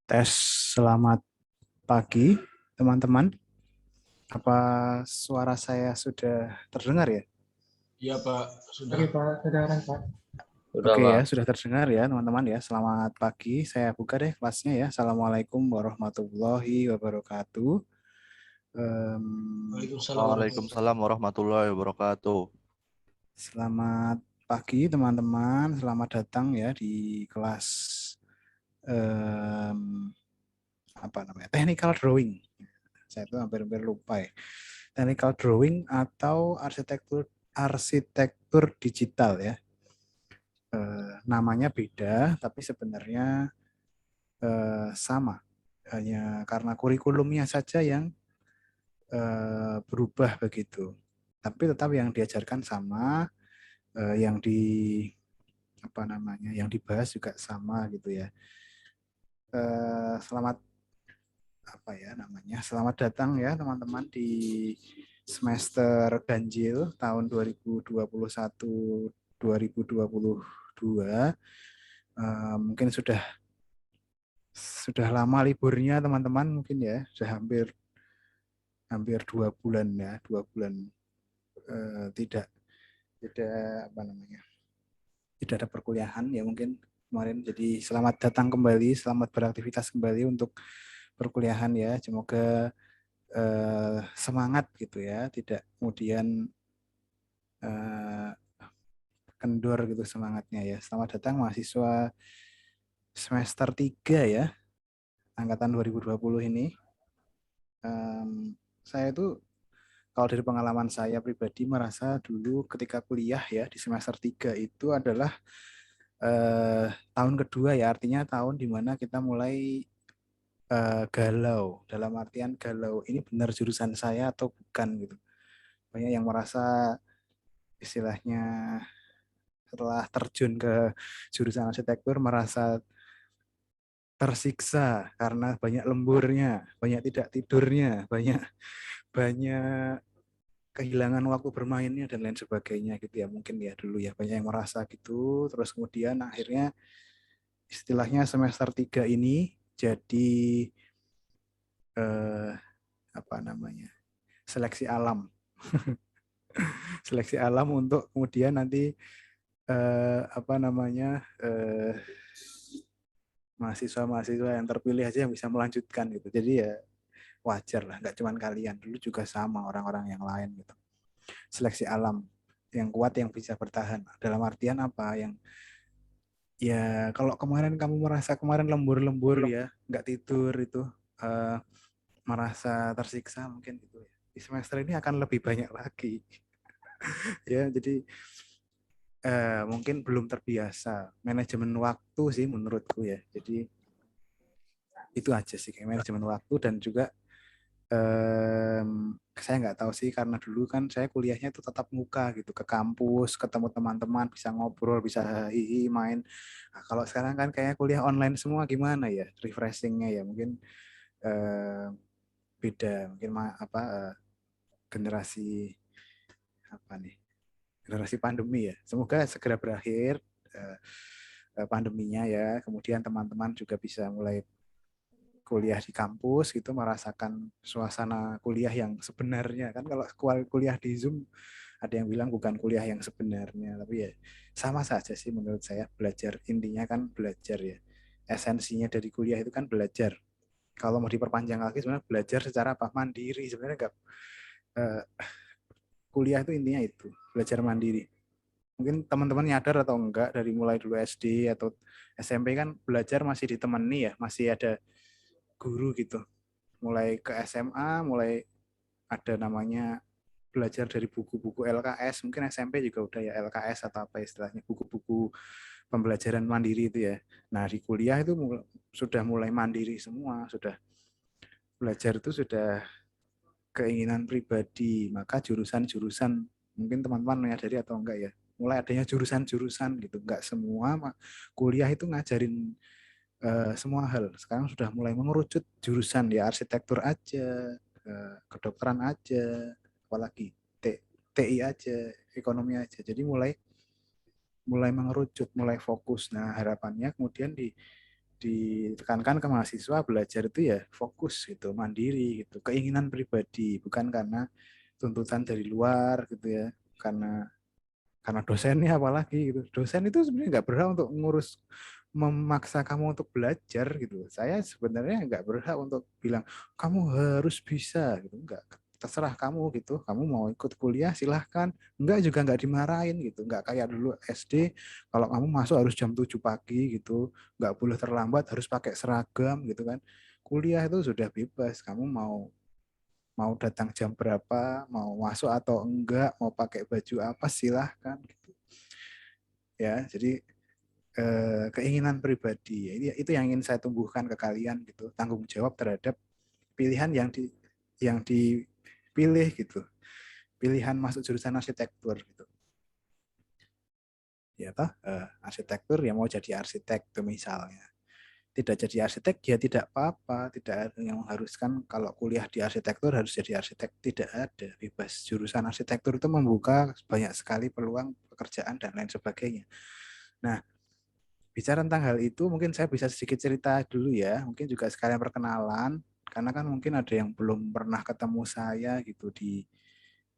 Tes, selamat pagi teman-teman. Apa suara saya sudah terdengar ya? Iya Pak, sudah. Oke Pak, kedengaran Pak. Sudah Oke Pak. ya, sudah terdengar ya teman-teman ya. Selamat pagi, saya buka deh kelasnya ya. Assalamualaikum warahmatullahi wabarakatuh. Waalaikumsalam warahmatullahi wabarakatuh. Selamat pagi teman-teman, selamat datang ya di kelas apa namanya, technical drawing. Saya tuh hampir lupa ya. Technical drawing atau arsitektur digital ya. Namanya beda, tapi sebenarnya sama. Hanya karena kurikulumnya saja yang berubah begitu. Tapi tetap yang diajarkan sama, yang apa namanya, yang dibahas juga sama gitu ya. Selamat apa ya namanya? Selamat datang ya teman-teman di semester ganjil tahun 2021-2022. Mungkin sudah lama liburnya teman-teman, mungkin ya sudah hampir 2 bulan ya, 2 bulan tidak apa namanya, tidak ada perkuliahan ya mungkin kemarin. Jadi selamat datang kembali, selamat beraktivitas kembali untuk perkuliahan ya. Semoga semangat gitu ya, tidak kemudian kendor gitu semangatnya ya. Selamat datang mahasiswa semester 3 ya, angkatan 2020 ini. Saya itu kalau dari pengalaman saya pribadi merasa dulu ketika kuliah ya di semester 3 itu adalah tahun kedua ya, artinya tahun dimana kita mulai galau. Dalam artian galau, ini benar jurusan saya atau bukan gitu. Banyak yang merasa istilahnya setelah terjun ke jurusan arsitektur merasa tersiksa karena banyak lemburnya, banyak tidak tidurnya, banyak kehilangan waktu bermainnya dan lain sebagainya gitu ya, mungkin ya dulu ya banyak yang merasa gitu. Terus kemudian akhirnya istilahnya semester 3 ini jadi apa namanya, seleksi alam. Seleksi alam untuk kemudian nanti apa namanya, mahasiswa-mahasiswa yang terpilih aja yang bisa melanjutkan gitu. Jadi ya wajar lah, nggak cuma kalian, dulu juga sama orang-orang yang lain gitu. Seleksi alam, yang kuat yang bisa bertahan. Dalam artian apa? Yang ya kalau kemarin kamu merasa kemarin lembur-lembur ya, nggak tidur itu, merasa tersiksa mungkin gitu ya. Di semester ini akan lebih banyak lagi. Ya, jadi mungkin belum terbiasa manajemen waktu sih menurutku ya. Jadi itu aja sih, kayak manajemen waktu. Dan juga saya nggak tahu sih, karena dulu kan saya kuliahnya itu tetap muka gitu, ke kampus, ketemu teman-teman, bisa ngobrol, bisa hihi main. Nah, kalau sekarang kan kayak kuliah online semua, gimana ya refreshingnya ya, mungkin beda, mungkin apa generasi apa nih, generasi pandemi ya. Semoga segera berakhir pandeminya ya. Kemudian teman-teman juga bisa mulai kuliah di kampus gitu, merasakan suasana kuliah yang sebenarnya. Kan kalau kuliah di Zoom ada yang bilang bukan kuliah yang sebenarnya, tapi ya sama saja sih menurut saya. Belajar, intinya kan belajar ya. Esensinya dari kuliah itu kan belajar. Kalau mau diperpanjang lagi sebenarnya belajar secara apa? Mandiri. Sebenarnya enggak, kuliah itu intinya itu, belajar mandiri. Mungkin teman-teman nyadar atau enggak, dari mulai dulu SD atau SMP kan belajar masih ditemani ya, masih ada guru gitu. Mulai ke SMA, mulai ada namanya belajar dari buku-buku LKS, mungkin SMP juga udah ya LKS atau apa istilahnya, buku-buku pembelajaran mandiri itu ya. Nah di kuliah itu sudah mulai mandiri semua, sudah belajar itu sudah keinginan pribadi. Maka jurusan-jurusan, mungkin teman-teman menyadari atau enggak ya, mulai adanya jurusan-jurusan gitu. Enggak semua kuliah itu ngajarin semua hal. Sekarang sudah mulai mengerucut jurusan ya, arsitektur aja, kedokteran aja, apalagi TI aja, ekonomi aja. Jadi mulai mulai mengerucut, mulai fokus. Nah, harapannya kemudian ditekankan ke mahasiswa belajar itu ya fokus gitu, mandiri gitu, keinginan pribadi, bukan karena tuntutan dari luar gitu ya, karena dosennya apalagi gitu. Dosen itu sebenarnya nggak berhak untuk ngurus memaksa kamu untuk belajar gitu. Saya sebenarnya nggak berhak untuk bilang kamu harus bisa gitu, nggak, terserah kamu gitu. Kamu mau ikut kuliah silahkan, enggak juga nggak dimarahin gitu, nggak kayak dulu SD kalau kamu masuk harus jam 7 pagi gitu, nggak boleh terlambat, harus pakai seragam gitu kan. Kuliah itu sudah bebas, kamu mau mau datang jam berapa, mau masuk atau enggak, mau pakai baju apa silahkan gitu. Ya, jadi keinginan pribadi. Itu yang ingin saya tumbuhkan ke kalian gitu, tanggung jawab terhadap pilihan yang dipilih gitu. Pilihan masuk jurusan arsitektur gitu. Ya toh, arsitektur ya mau jadi arsitek tuh misalnya. Tidak jadi arsitek ya tidak apa-apa, tidak ada yang mengharuskan kalau kuliah di arsitektur harus jadi arsitek, tidak ada, bebas. Jurusan arsitektur itu membuka banyak sekali peluang pekerjaan dan lain sebagainya. Nah, bicara tentang hal itu mungkin saya bisa sedikit cerita dulu ya, mungkin juga sekalian perkenalan, karena kan mungkin ada yang belum pernah ketemu saya gitu di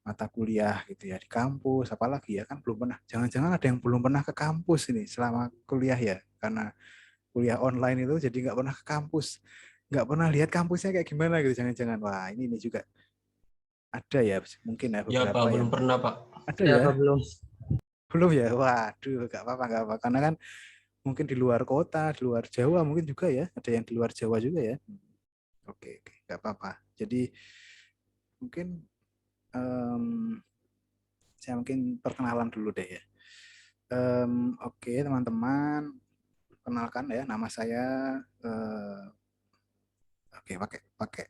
mata kuliah gitu ya, di kampus, apalagi ya kan belum pernah, jangan-jangan ada yang belum pernah ke kampus ini selama kuliah ya, karena kuliah online itu jadi nggak pernah ke kampus, nggak pernah lihat kampusnya kayak gimana gitu, jangan-jangan wah ini juga ada ya, mungkin ya Ya Pak, beberapa belum yang pernah Pak. ada Ya, ya, apa belum? belum ya, waduh nggak apa karena kan mungkin di luar kota, di luar Jawa mungkin juga ya, ada yang di luar Jawa juga ya. Oke, oke, nggak apa-apa. Jadi mungkin em, saya mungkin perkenalan dulu deh ya. Oke, teman-teman, kenalkan ya, nama saya. eh, oke, pakai pakai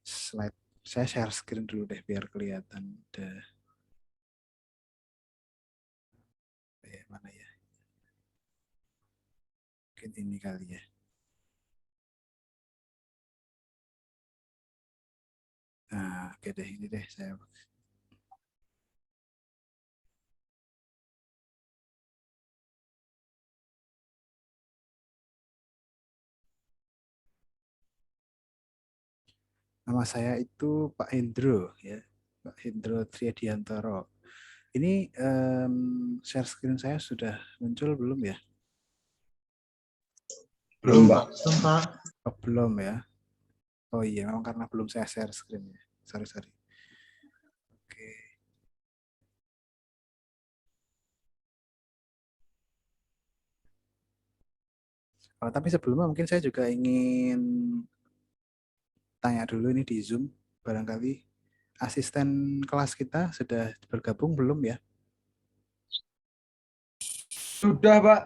slide. Saya share screen dulu deh biar kelihatan. Mana ya? Mungkin ini kali ya. Nah, oke deh, ini deh saya. Nama saya itu Pak Hendro ya, Pak Hendro Triadiantoro. Ini share screen saya sudah muncul belum ya? Belum Pak. Belum, Pak. Oh, belum ya. Oh iya, memang karena belum saya share screen ya. Sorry, sorry. Oke. Oh, tapi sebelumnya mungkin saya juga ingin tanya dulu ini di Zoom. Barangkali asisten kelas kita sudah bergabung belum ya? Sudah, Pak.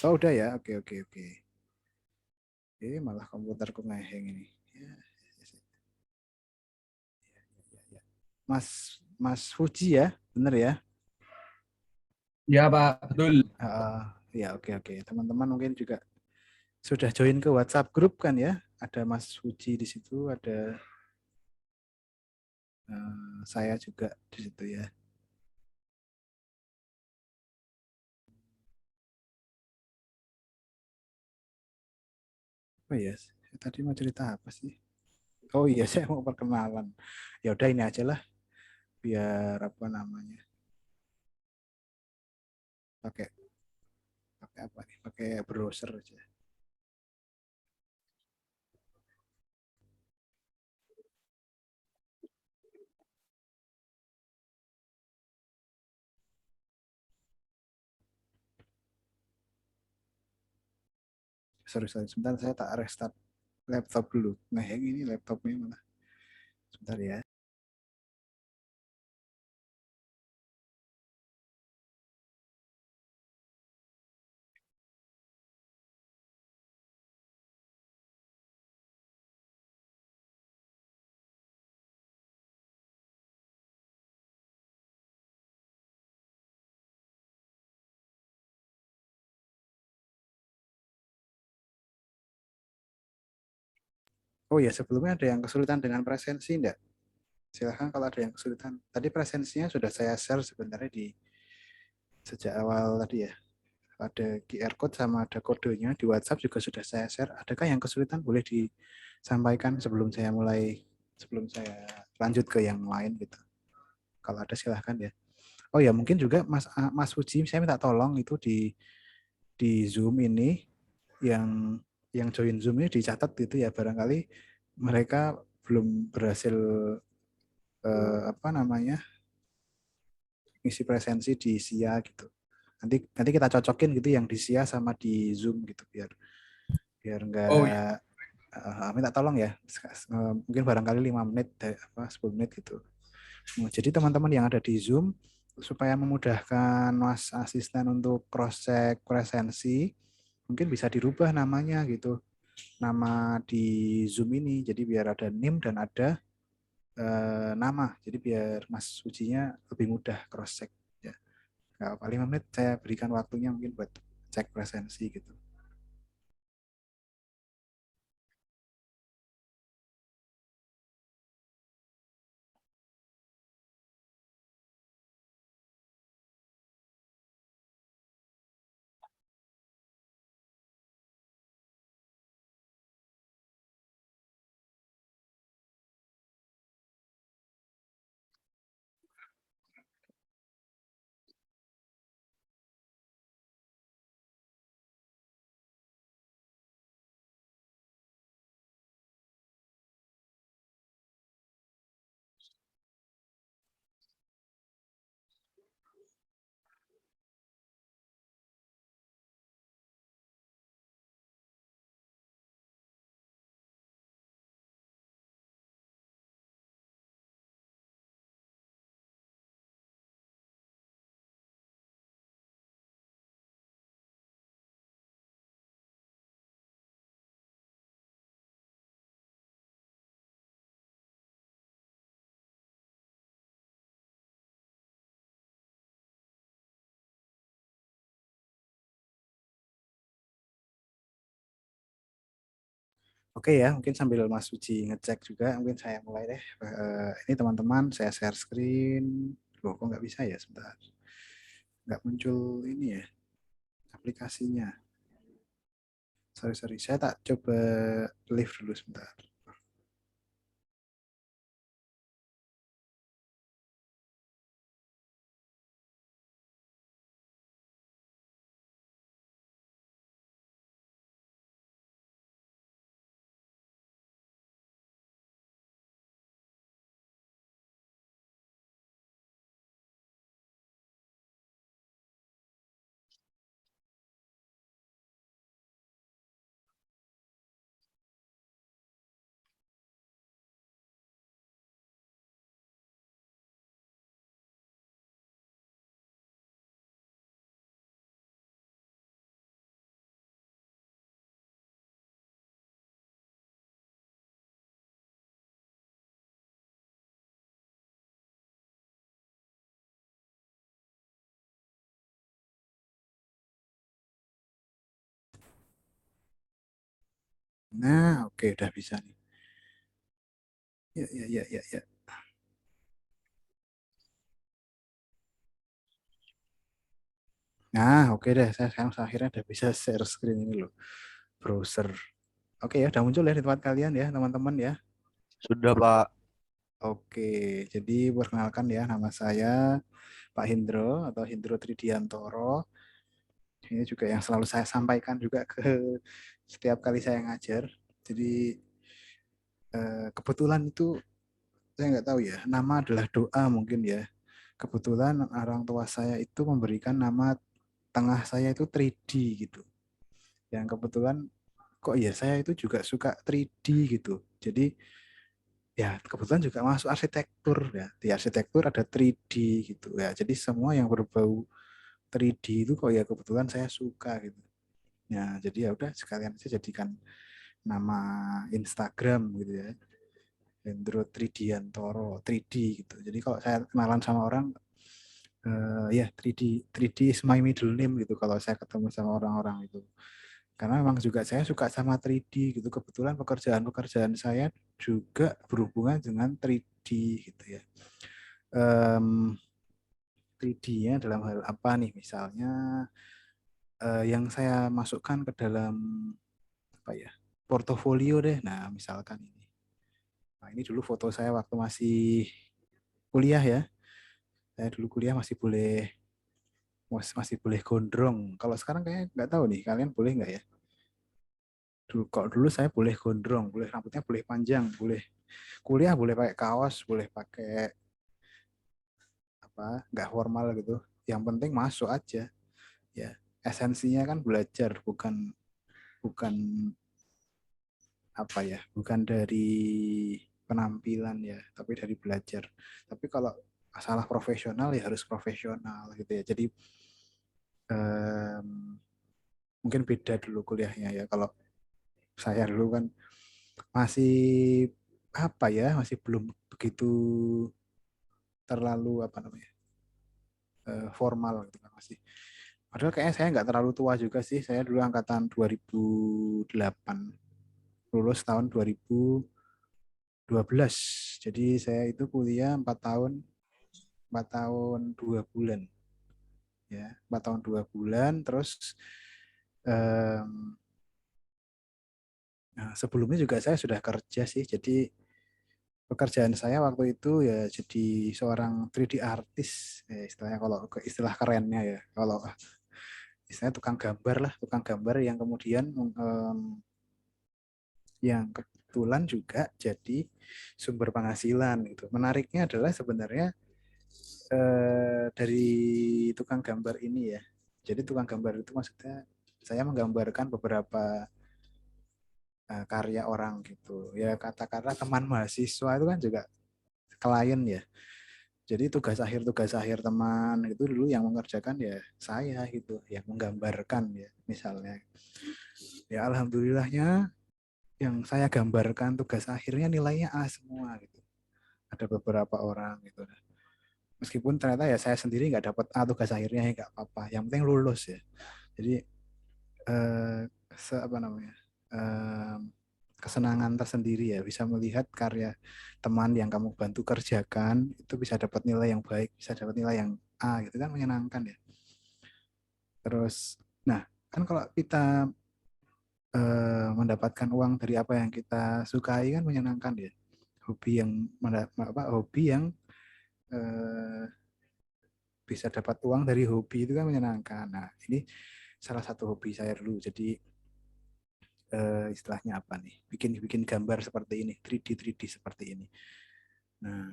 Oh, udah ya. Oke, oke, oke. Malah komputerku ngeheng ini. Ya, ya, ya. Mas Fuji ya, bener ya? Ya, Pak. Betul. Ya, oke, oke. Teman-teman mungkin juga sudah join ke WhatsApp grup kan ya? Ada Mas Fuji di situ, ada saya juga di situ ya. Oh iya, tadi mau cerita apa sih? Oh iya, saya mau perkenalan. Ya udah ini aja lah, biar apa namanya? Pakai pakai apa nih? Pakai browser aja. Sorry, sorry. Sebentar saya tak restart laptop dulu. Nah, yang ini laptopnya mana? Sebentar ya. Oh ya, sebelumnya ada yang kesulitan dengan presensi enggak? Silahkan kalau ada yang kesulitan. Tadi presensinya sudah saya share sebenarnya di sejak awal tadi ya. Ada QR code sama ada kodenya di WhatsApp juga sudah saya share. Adakah yang kesulitan boleh disampaikan sebelum saya lanjut ke yang lain gitu. Kalau ada silahkan ya. Oh ya mungkin juga Mas Fuji saya minta tolong itu di Zoom ini yang join Zoom ini dicatat gitu ya, barangkali mereka belum berhasil apa namanya ngisi presensi di SIA gitu. Nanti kita cocokin gitu yang di SIA sama di Zoom gitu biar biar Oh iya. enggak minta tolong ya. Mungkin barangkali 5 menit 10 menit gitu. Jadi teman-teman yang ada di Zoom supaya memudahkan Mas asisten untuk cross check presensi mungkin bisa dirubah namanya gitu. Nama di Zoom ini jadi biar ada NIM dan ada nama. Jadi biar Mas ujinya lebih mudah cross check ya. Nggak apa 5 menit saya berikan waktunya mungkin buat cek presensi gitu. Oke ya, mungkin sambil Mas Uji ngecek juga, mungkin saya mulai deh. Ini teman-teman, saya share screen. Loh, kok nggak bisa ya? Sebentar. Nggak muncul ini ya, aplikasinya. Sorry. Saya tak coba live dulu sebentar. Nah, oke, udah bisa nih. Ya. Nah, oke deh. Saya sekarang akhirnya udah bisa share screen ini loh. Browser. Oke ya, udah muncul ya di tempat kalian ya, teman-teman ya. Sudah, Pak. Oke, jadi perkenalkan ya, nama saya Pak Hindro atau Hindro Tridiantoro. Ini juga yang selalu saya sampaikan juga ke setiap kali saya ngajar. Jadi kebetulan itu saya nggak tahu ya, nama adalah doa mungkin ya. Kebetulan orang tua saya itu memberikan nama tengah saya itu 3D gitu. Yang kebetulan kok iya saya itu juga suka 3D gitu. Jadi ya kebetulan juga masuk arsitektur ya. Di arsitektur ada 3D gitu ya. Jadi semua yang berbau 3D itu kok ya kebetulan saya suka gitu. Ya, jadi ya udah sekalian saya jadikan nama Instagram gitu ya. Hendro Tridiantoro, 3D gitu. Jadi kalau saya kenalan sama orang ya 3D is my middle name gitu kalau saya ketemu sama orang-orang itu. Karena memang juga saya suka sama 3D gitu. Kebetulan pekerjaan-pekerjaan saya juga berhubungan dengan 3D gitu ya. Um, 3D-nya dalam hal apa nih? Misalnya yang saya masukkan ke dalam apa ya? Portofolio deh. Nah, misalkan ini. Nah, ini dulu foto saya waktu masih kuliah ya. Saya dulu kuliah masih boleh gondrong. Kalau sekarang kayaknya nggak tahu nih, kalian boleh nggak ya? Kalau dulu saya boleh gondrong, boleh rambutnya boleh panjang, boleh kuliah boleh pakai kaos, boleh pakai apa, nggak formal gitu. Yang penting masuk aja. Ya, esensinya kan belajar, bukan bukan apa ya, bukan dari penampilan ya, tapi dari belajar. Tapi kalau masalah profesional ya harus profesional gitu ya. Jadi em, mungkin beda dulu kuliahnya ya. Kalau saya dulu kan masih apa ya, masih belum begitu terlalu apa namanya formal gitu kan masih. Padahal kayaknya saya nggak terlalu tua juga sih. Saya dulu angkatan 2008, lulus tahun 2012. Jadi saya itu kuliah 4 tahun 2 bulan ya, 4 tahun 2 bulan. Terus nah, sebelumnya juga saya sudah kerja sih. Jadi pekerjaan saya waktu itu ya jadi seorang 3D artist ya, istilahnya, kalau istilah kerennya ya, kalau istilahnya tukang gambar lah, tukang gambar yang kemudian yang kebetulan juga jadi sumber penghasilan gitu. Menariknya adalah sebenarnya dari tukang gambar ini ya. Jadi tukang gambar itu maksudnya saya menggambarkan beberapa karya orang gitu. Ya katakanlah teman mahasiswa itu kan juga klien ya. Jadi tugas akhir teman itu dulu yang mengerjakan ya saya gitu, yang menggambarkan ya misalnya. Ya alhamdulillahnya yang saya gambarkan tugas akhirnya nilainya A semua gitu. Ada beberapa orang gitu. Meskipun ternyata ya saya sendiri nggak dapat A tugas akhirnya ya nggak apa-apa. Yang penting lulus ya. Jadi eh, apa namanya eh, kesenangan tersendiri ya, bisa melihat karya teman yang kamu bantu kerjakan itu bisa dapat nilai yang baik, bisa dapat nilai yang A gitu kan, menyenangkan ya. Terus, nah kan kalau kita mendapatkan uang dari apa yang kita sukai kan menyenangkan ya. Hobi yang eh, bisa dapat uang dari hobi itu kan menyenangkan. Nah ini salah satu hobi saya dulu. Jadi istilahnya apa nih? Bikin gambar seperti ini, 3D seperti ini. Nah,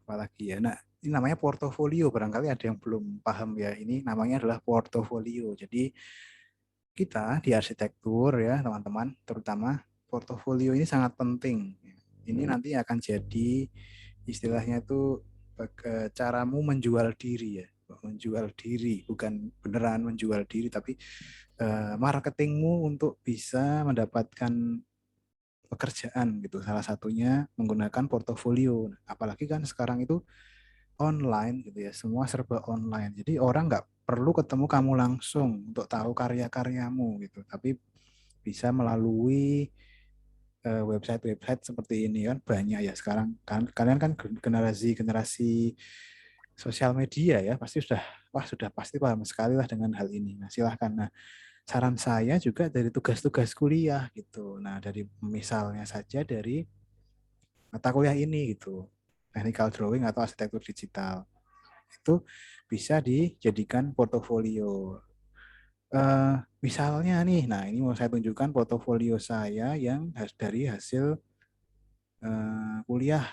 apalagi ya. Nah, ini namanya portofolio. Barangkali ada yang belum paham ya. Ini namanya adalah portofolio. Jadi kita di arsitektur ya, teman-teman, terutama portofolio ini sangat penting. Ini nanti akan jadi istilahnya itu caramu menjual diri ya. Menjual diri, bukan beneran menjual diri, tapi marketingmu untuk bisa mendapatkan pekerjaan gitu. Salah satunya menggunakan portofolio. Apalagi kan sekarang itu online gitu ya, semua serba online. Jadi orang nggak perlu ketemu kamu langsung untuk tahu karya-karyamu gitu, tapi bisa melalui website-website seperti ini kan banyak ya sekarang. Kan kalian kan generasi sosial media ya, pasti sudah pasti paham sekali lah dengan hal ini. Nah, silahkan. Nah, saran saya juga dari tugas-tugas kuliah gitu. Nah, dari misalnya saja dari mata kuliah ini gitu, technical drawing atau arsitektur digital, itu bisa dijadikan portofolio. Misalnya nih, nah ini mau saya tunjukkan portofolio saya yang dari hasil kuliah,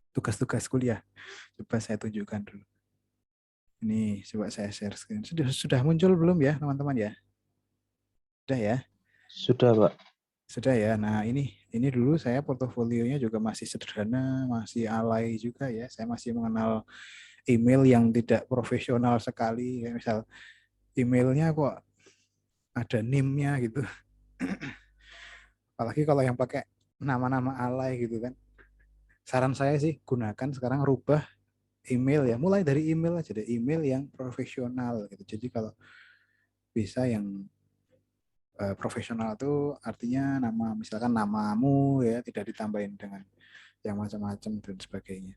tugas-tugas kuliah. Coba saya tunjukkan dulu. Ini coba saya share screen. Sudah muncul belum ya teman-teman ya? Sudah ya? Sudah, Pak. Sudah ya. Nah, ini dulu saya portofolionya juga masih sederhana, masih alay juga ya. Saya masih mengenal email yang tidak profesional sekali. Kayak misal emailnya kok ada NIM-nya gitu. Apalagi kalau yang pakai nama-nama alay gitu kan. Saran saya sih gunakan sekarang, rubah email ya. Mulai dari email aja deh, email yang profesional gitu. Jadi kalau bisa yang profesional itu artinya nama, misalkan namamu ya tidak ditambahin dengan yang macam-macam dan sebagainya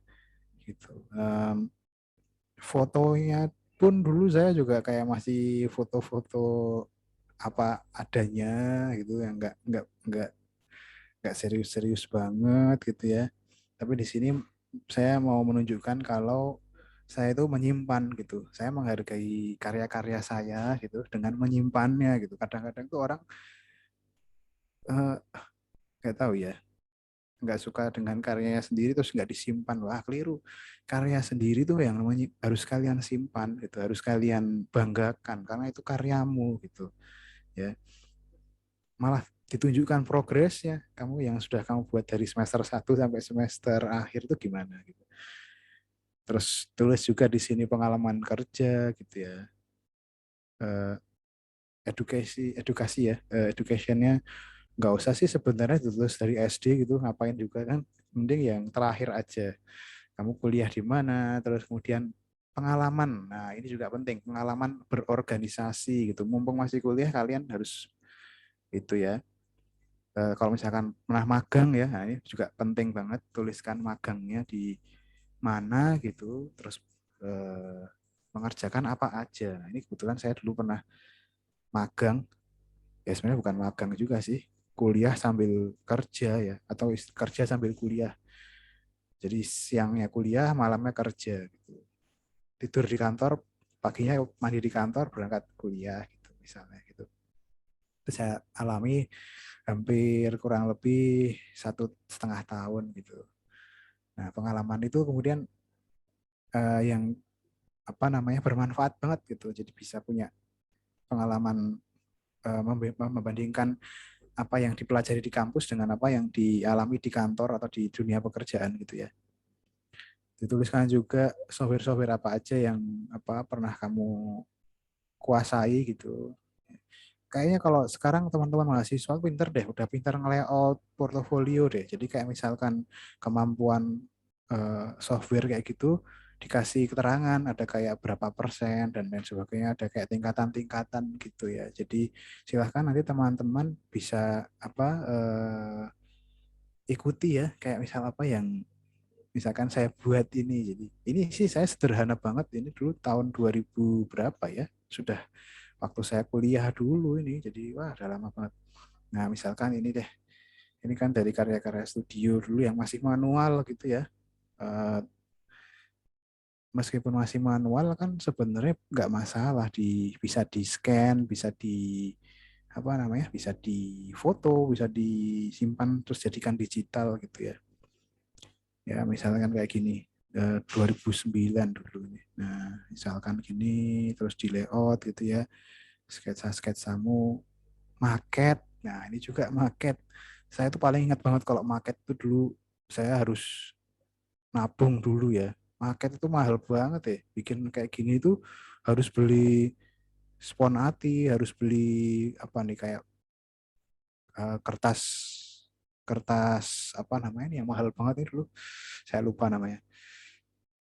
gitu. Fotonya pun dulu saya juga kayak masih foto-foto apa adanya gitu, yang nggak serius-serius banget gitu ya. Tapi di sini saya mau menunjukkan kalau saya itu menyimpan gitu. Saya menghargai karya-karya saya gitu dengan menyimpannya gitu. Kadang-kadang tuh orang eh, nggak tahu ya, nggak suka dengan karyanya sendiri terus nggak disimpan. Wah, keliru. Karya sendiri tuh yang namanya harus kalian simpan gitu, harus kalian banggakan karena itu karyamu gitu ya. Malah ditunjukkan progresnya, kamu yang sudah kamu buat dari semester 1 sampai semester akhir itu gimana gitu. Terus tulis juga di sini pengalaman kerja gitu ya. Eh, edukasi ya, educationnya nggak usah sih sebenarnya tulis dari SD gitu, ngapain juga kan, mending yang terakhir aja, kamu kuliah di mana, terus kemudian pengalaman. Nah ini juga penting, pengalaman berorganisasi gitu, mumpung masih kuliah kalian harus itu ya. Kalau misalkan pernah magang ya, nah ini juga penting banget, tuliskan magangnya di mana gitu, terus eh, mengerjakan apa aja. Nah, ini kebetulan saya dulu pernah magang, ya sebenarnya bukan magang juga sih, kuliah sambil kerja ya, atau kerja sambil kuliah. Jadi siangnya kuliah, malamnya kerja gitu. Tidur di kantor, paginya mandi di kantor, berangkat kuliah gitu misalnya gitu. Itu saya alami hampir kurang lebih 1,5 tahun gitu. Nah pengalaman itu kemudian yang apa namanya bermanfaat banget gitu. Jadi bisa punya pengalaman, membandingkan apa yang dipelajari di kampus dengan apa yang dialami di kantor atau di dunia pekerjaan gitu ya. Dituliskan juga software-software apa aja yang apa pernah kamu kuasai gitu. Kayaknya kalau sekarang teman-teman mahasiswa pinter deh, udah pinter nge-layout portofolio deh. Jadi kayak misalkan kemampuan software kayak gitu dikasih keterangan ada kayak berapa persen dan lain sebagainya, ada kayak tingkatan-tingkatan gitu ya. Jadi silahkan nanti teman-teman bisa apa ikuti ya, kayak misal apa yang misalkan saya buat ini. Jadi ini sih saya sederhana banget, ini dulu tahun 2000 berapa ya, sudah waktu saya kuliah dulu ini, jadi wah udah lama banget. Nah misalkan ini deh, ini kan dari karya-karya studio dulu yang masih manual gitu ya. Eh, Meskipun masih manual kan sebenarnya nggak masalah, bisa di scan, bisa di apa namanya, bisa di foto, bisa disimpan terus jadikan digital gitu ya. Ya misalkan kayak gini, 2009 dulu ini. Nah misalkan gini terus di layout gitu ya, sketsamu, market. Nah ini juga market. Saya tuh paling ingat banget kalau market tuh dulu saya harus nabung dulu ya. Market itu mahal banget ya. Bikin kayak gini tuh harus beli spon ati, harus beli apa nih kayak kertas kertas apa namanya ini yang mahal banget ini dulu. Saya lupa namanya.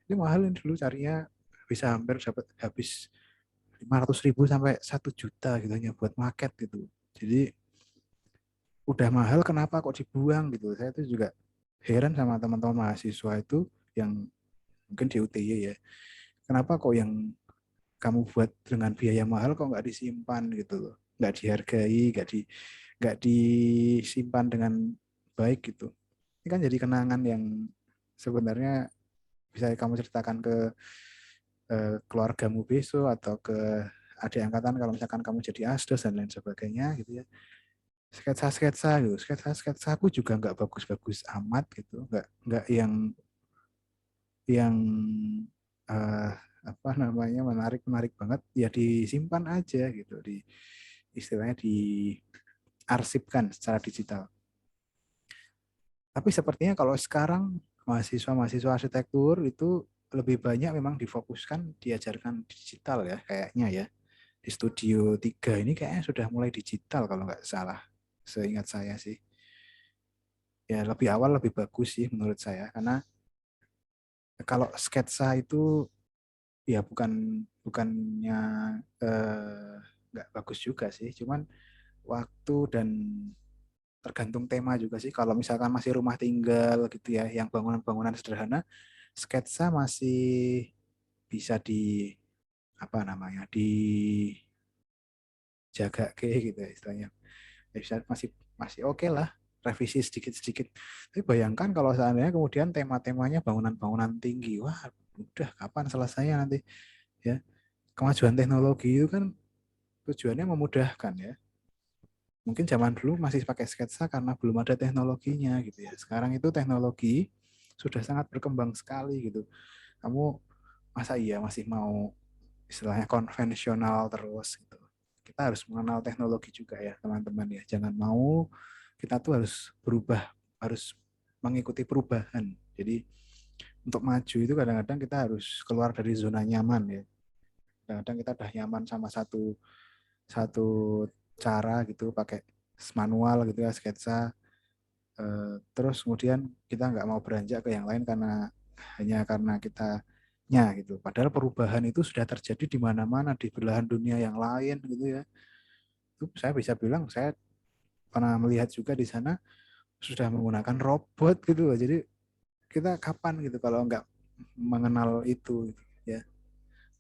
Ini mahal ini dulu carinya, bisa hampir dapat habis 500.000 sampai 1 juta gitu hanya buat market gitu. Jadi udah mahal kenapa kok dibuang gitu. Saya tuh juga heran sama teman-teman mahasiswa itu yang mungkin di UTY ya. Kenapa kok yang kamu buat dengan biaya mahal kok nggak disimpan gitu loh. Nggak dihargai, nggak disimpan dengan baik gitu. Ini kan jadi kenangan yang sebenarnya bisa kamu ceritakan ke keluargamu besok atau ke adik angkatan kalau misalkan kamu jadi asdos dan lain sebagainya gitu ya. Sketsa-sketsa gitu, sketsa-sketsa aku juga nggak bagus-bagus amat gitu, nggak yang uh, apa namanya menarik banget, ya disimpan aja gitu, di istilahnya diarsipkan secara digital. Tapi sepertinya kalau sekarang mahasiswa-mahasiswa arsitektur itu lebih banyak memang difokuskan diajarkan digital ya kayaknya ya. Di Studio 3 ini kayaknya sudah mulai digital kalau nggak salah. Seingat saya sih. Ya lebih awal lebih bagus sih menurut saya. Karena kalau sketsa itu ya bukannya nggak bagus juga sih. Cuman waktu dan tergantung tema juga sih. Kalau misalkan masih rumah tinggal gitu ya, yang bangunan-bangunan sederhana, sketsa masih bisa di apa namanya dijaga kayak gitu ya istilahnya. Ya bisa masih masih oke lah, revisi sedikit-sedikit. Tapi bayangkan kalau seandainya kemudian tema-temanya bangunan-bangunan tinggi, wah udah kapan selesainya nanti ya. Kemajuan teknologi itu kan tujuannya memudahkan ya. Mungkin zaman dulu masih pakai sketsa karena belum ada teknologinya gitu ya. Sekarang itu teknologi sudah sangat berkembang sekali gitu. Kamu masa iya masih mau istilahnya konvensional terus gitu. Kita harus mengenal teknologi juga ya teman-teman ya. Jangan mau kita tuh harus berubah, harus mengikuti perubahan. Jadi untuk maju itu kadang-kadang kita harus keluar dari zona nyaman ya. Kadang-kadang kita udah nyaman sama satu satu cara gitu pakai manual gitu ya sketsa. Terus kemudian kita nggak mau beranjak ke yang lain karena hanya karena kitanya gitu. Padahal perubahan itu sudah terjadi di mana-mana di belahan dunia yang lain gitu ya. Itu saya bisa bilang saya pernah melihat juga di sana sudah menggunakan robot gitu loh. Jadi kita kapan gitu kalau nggak mengenal itu gitu, ya.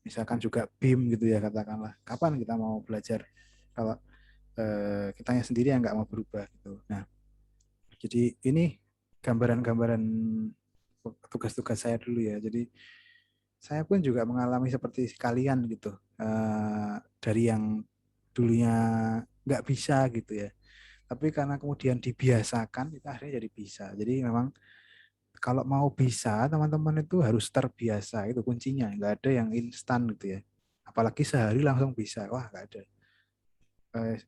Misalkan juga BIM gitu ya katakanlah. Kapan kita mau belajar kalau kitanya sendiri yang nggak mau berubah gitu. Nah, jadi ini gambaran-gambaran tugas-tugas saya dulu ya. Jadi saya pun juga mengalami seperti kalian gitu. Dari yang dulunya nggak bisa gitu ya. Tapi karena kemudian dibiasakan, itu akhirnya jadi bisa. Jadi memang kalau mau bisa, teman-teman itu harus terbiasa. Itu kuncinya. Nggak ada yang instan gitu ya. Apalagi sehari langsung bisa. Wah, nggak ada. Eh,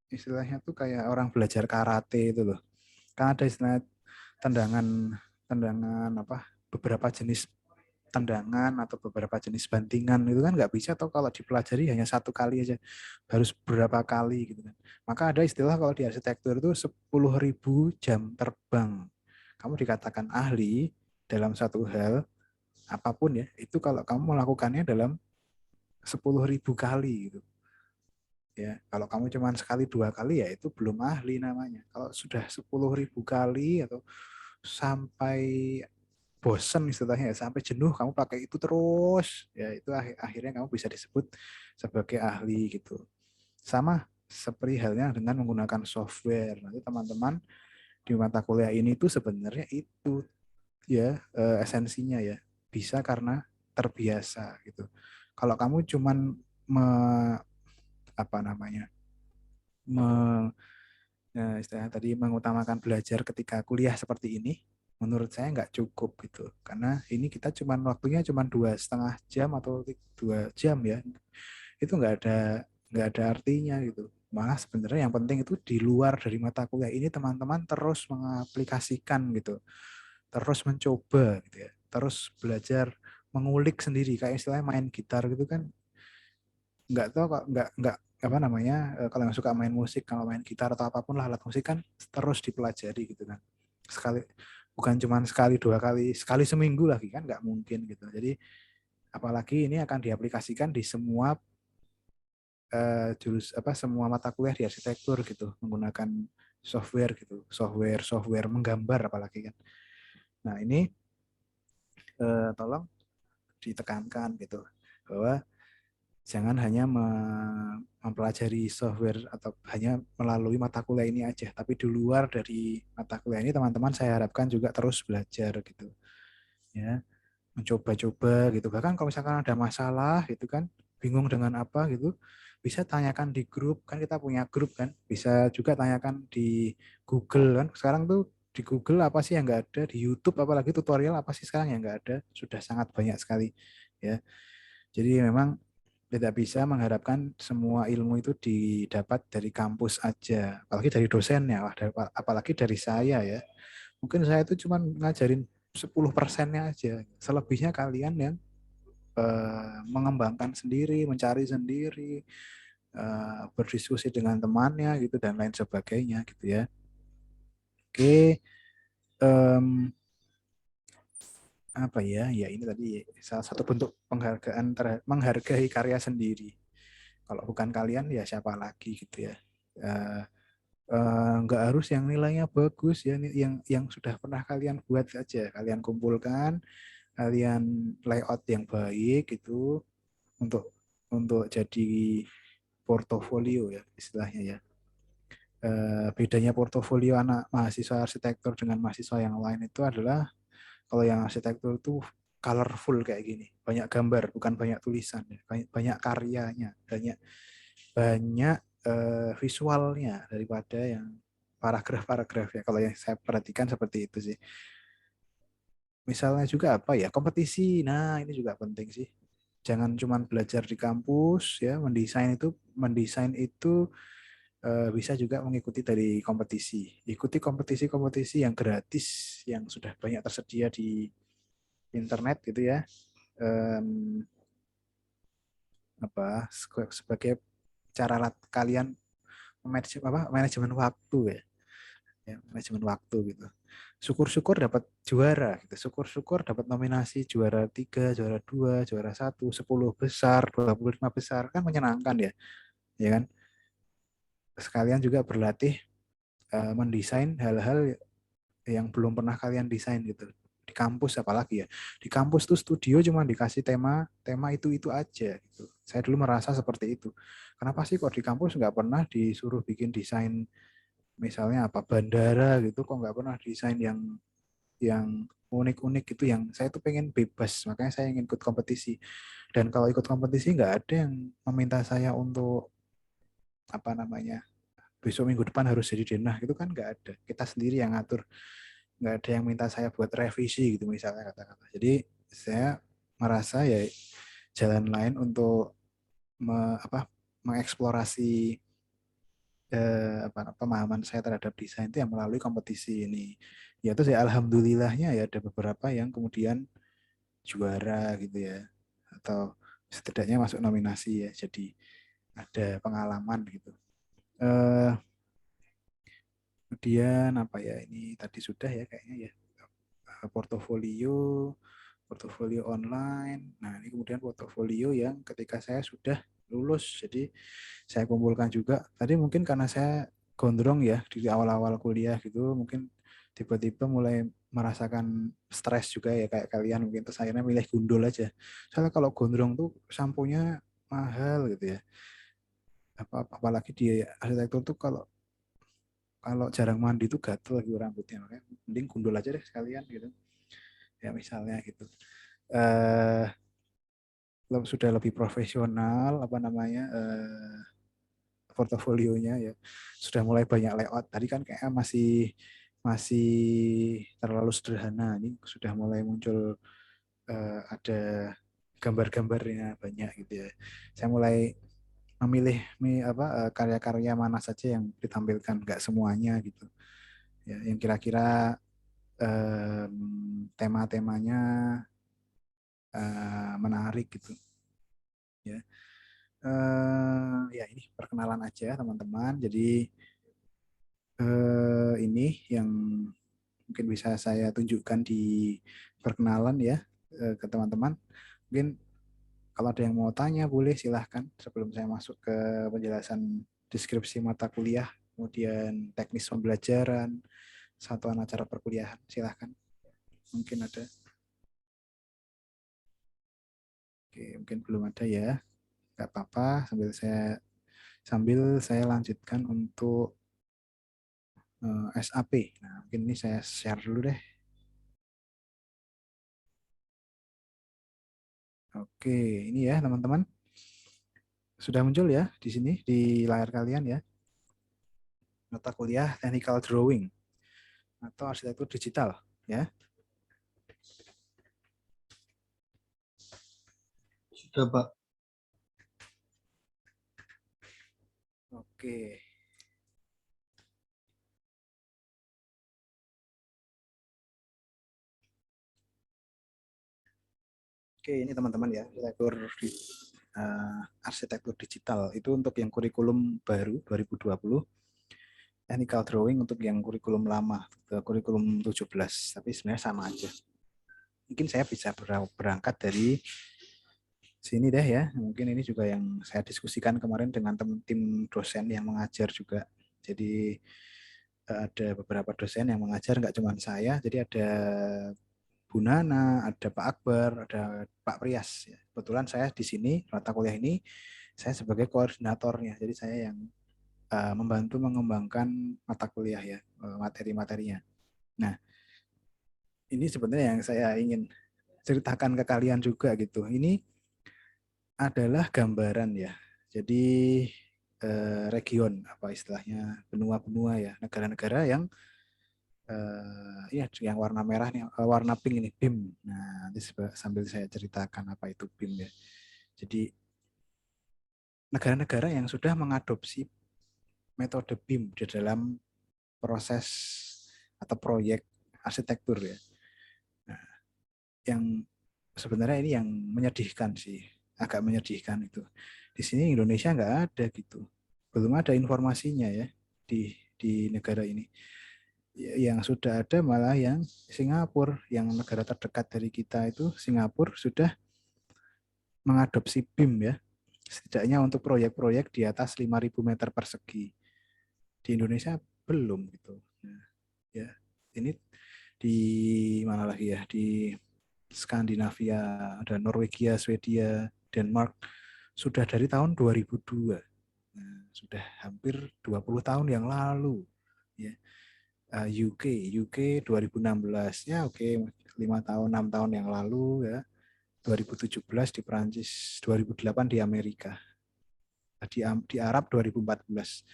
Istilahnya tuh kayak orang belajar karate itu loh. Kan ada istilah tendangan tendangan apa beberapa jenis tendangan atau beberapa jenis bantingan itu kan nggak bisa atau kalau dipelajari hanya satu kali aja harus berapa kali gitu kan. Maka ada istilah kalau di arsitektur itu 10.000 jam terbang. Kamu dikatakan ahli dalam satu hal apapun ya itu kalau kamu melakukannya dalam 10.000 kali gitu ya. Kalau kamu cuma sekali dua kali ya itu belum ahli namanya. Kalau sudah 10.000 kali atau sampai bosen istilahnya ya, sampai jenuh kamu pakai itu terus ya itu akhirnya kamu bisa disebut sebagai ahli gitu. Sama seperti halnya dengan menggunakan software. Nanti teman-teman di mata kuliah ini tuh sebenarnya itu ya esensinya ya bisa karena terbiasa gitu. Kalau kamu cuman me, apa namanya me, istilahnya tadi mengutamakan belajar ketika kuliah seperti ini, menurut saya nggak cukup gitu. Karena ini kita cuman waktunya cuman 2,5 jam atau 2 jam ya. Itu nggak ada artinya gitu. Malah sebenarnya yang penting itu di luar dari mata kuliah ini teman-teman terus mengaplikasikan gitu, terus mencoba gitu ya, terus belajar mengulik sendiri kayak istilahnya main gitar gitu kan nggak tahu kok nggak apa namanya kalau yang suka main musik kalau main gitar atau apapun lah alat musik kan terus dipelajari gitu kan sekali bukan cuma sekali dua kali sekali seminggu lagi kan nggak mungkin gitu jadi apalagi ini akan diaplikasikan di semua jurus apa semua mata kuliah di arsitektur gitu menggunakan software gitu software menggambar apalagi kan nah ini tolong ditekankan gitu bahwa jangan hanya mempelajari software atau hanya melalui mata kuliah ini aja, tapi di luar dari mata kuliah ini teman-teman saya harapkan juga terus belajar gitu. Ya, mencoba-coba gitu. Bahkan kalau misalkan ada masalah gitu kan, bingung dengan apa gitu, bisa tanyakan di grup, kan kita punya grup kan, bisa juga tanyakan di Google kan. Sekarang tuh di Google apa sih yang nggak ada, di YouTube apalagi tutorial apa sih sekarang yang nggak ada, sudah sangat banyak sekali ya. Jadi memang tidak bisa mengharapkan semua ilmu itu didapat dari kampus aja, apalagi dari dosennya, apalagi dari saya ya. Mungkin saya itu cuma ngajarin 10%-nya aja, selebihnya kalian yang mengembangkan sendiri, mencari sendiri, berdiskusi dengan temannya gitu dan lain sebagainya gitu ya. Oke, um, apa ya? Ya ini tadi salah satu bentuk penghargaan menghargai karya sendiri. Kalau bukan kalian ya siapa lagi gitu ya. nggak harus yang nilainya bagus ya, yang sudah pernah kalian buat saja, kalian kumpulkan, kalian layout yang baik itu untuk jadi portofolio ya istilahnya ya. Bedanya portofolio anak mahasiswa arsitektur dengan mahasiswa yang lain itu adalah kalau yang arsitektur itu colorful kayak gini, banyak gambar bukan banyak tulisan ya. Banyak karyanya, banyak banyak visualnya daripada yang paragraf-paragraf ya. Kalau yang saya perhatikan seperti itu sih. Misalnya juga apa ya, kompetisi. Nah, ini juga penting sih. Jangan cuma belajar di kampus ya, mendesain itu bisa juga mengikuti dari kompetisi. Ikuti kompetisi-kompetisi yang gratis yang sudah banyak tersedia di internet gitu ya. Em, sebagai cara kalian manajemen waktu ya. Ya, manajemen waktu gitu. Syukur-syukur dapat juara gitu. Syukur-syukur dapat nominasi juara 3, juara 2, juara 1, 10 besar, 25 besar kan menyenangkan ya. Ya kan? Sekalian juga berlatih mendesain hal-hal yang belum pernah kalian desain gitu. Di kampus apalagi ya. Di kampus tuh studio cuma dikasih tema itu aja gitu. Saya dulu merasa seperti itu. Kenapa sih kok di kampus nggak pernah disuruh bikin desain misalnya apa bandara gitu, kok nggak pernah desain yang unik-unik gitu, yang saya tuh pengen bebas, makanya saya ingin ikut kompetisi. Dan kalau ikut kompetisi nggak ada yang meminta saya untuk apa namanya besok minggu depan harus jadi denah, gitu kan nggak ada, kita sendiri yang ngatur, nggak ada yang minta saya buat revisi gitu misalnya kata-kata. Jadi saya merasa ya jalan lain untuk mengeksplorasi pemahaman saya terhadap desain itu yang melalui kompetisi ini. Ya itu saya alhamdulillahnya ya ada beberapa yang kemudian juara gitu ya, atau setidaknya masuk nominasi ya, jadi ada pengalaman gitu. Eh, Kemudian apa ya, ini tadi sudah ya kayaknya ya. Portofolio, portofolio online. Nah, ini kemudian portofolio yang ketika saya sudah lulus. Jadi saya kumpulkan juga. Tadi mungkin karena saya gondrong ya di awal-awal kuliah gitu, mungkin tiba-tiba mulai merasakan stres juga ya kayak kalian, mungkin terus akhirnya milih gundul aja. Soalnya kalau gondrong tuh samponya mahal gitu ya. Apalagi di arsitektur tuh kalau kalau jarang mandi tuh gatel lagi rambutnya, makanya mending gundul aja deh sekalian gitu. Ya misalnya gitu. Eh Sudah lebih profesional apa namanya portofolionya ya, sudah mulai banyak layout. Tadi kan kayaknya masih masih terlalu sederhana, ini sudah mulai muncul ada gambar-gambarnya banyak gitu ya. Saya mulai memilih karya-karya mana saja yang ditampilkan, nggak semuanya gitu ya, yang kira-kira tema-temanya menarik gitu ya. Ya ini perkenalan aja teman-teman. Jadi ini yang mungkin bisa saya tunjukkan di perkenalan ya ke teman-teman. Mungkin kalau ada yang mau tanya boleh silahkan sebelum saya masuk ke penjelasan deskripsi mata kuliah, kemudian teknis pembelajaran, satuan acara perkuliahan, silahkan. Mungkin ada. Oke, mungkin belum ada ya. Nggak apa-apa, sambil saya lanjutkan untuk SAP. Nah, mungkin ini saya share dulu deh. Oke, ini ya teman-teman. Sudah muncul ya di sini di layar kalian ya. Mata kuliah Technical Drawing atau arsitektur digital ya. Sudah, Pak. Oke. Oke, ini teman-teman ya, arsitektur digital itu untuk yang kurikulum baru 2020. Technical drawing untuk yang kurikulum lama, kurikulum 17, tapi sebenarnya sama aja. Mungkin saya bisa berangkat dari sini deh ya. Mungkin ini juga yang saya diskusikan kemarin dengan tim dosen yang mengajar juga. Jadi ada beberapa dosen yang mengajar, nggak cuma saya. Jadi ada Bu Nana, ada Pak Akbar, ada Pak Prias. Ya. Kebetulan saya di sini mata kuliah ini saya sebagai koordinatornya. Jadi saya yang membantu mengembangkan mata kuliah ya, materi-materinya. Nah, ini sebenarnya yang saya ingin ceritakan ke kalian juga gitu. Ini adalah gambaran ya. Jadi region apa istilahnya benua-benua ya, negara-negara yang ya yang warna merah nih, warna pink ini BIM. Nah, nanti sambil saya ceritakan apa itu BIM ya. Jadi negara-negara yang sudah mengadopsi metode BIM di dalam proses atau proyek arsitektur ya. Nah, yang sebenarnya ini yang menyedihkan sih, agak menyedihkan itu. Di sini Indonesia nggak ada gitu, belum ada informasinya ya di negara ini. Yang sudah ada malah yang Singapura, yang negara terdekat dari kita itu Singapura sudah mengadopsi BIM ya, setidaknya untuk proyek-proyek di atas 5.000 meter persegi. Di Indonesia belum gitu. Nah, ya ini di mana lagi ya, di Skandinavia, ada Norwegia, Swedia, Denmark sudah dari tahun 2002. Nah, sudah hampir 20 tahun yang lalu ya. UK 2016 ya, oke, 5 tahun 6 tahun yang lalu ya. 2017 di Prancis, 2008 di Amerika, di Arab 2014,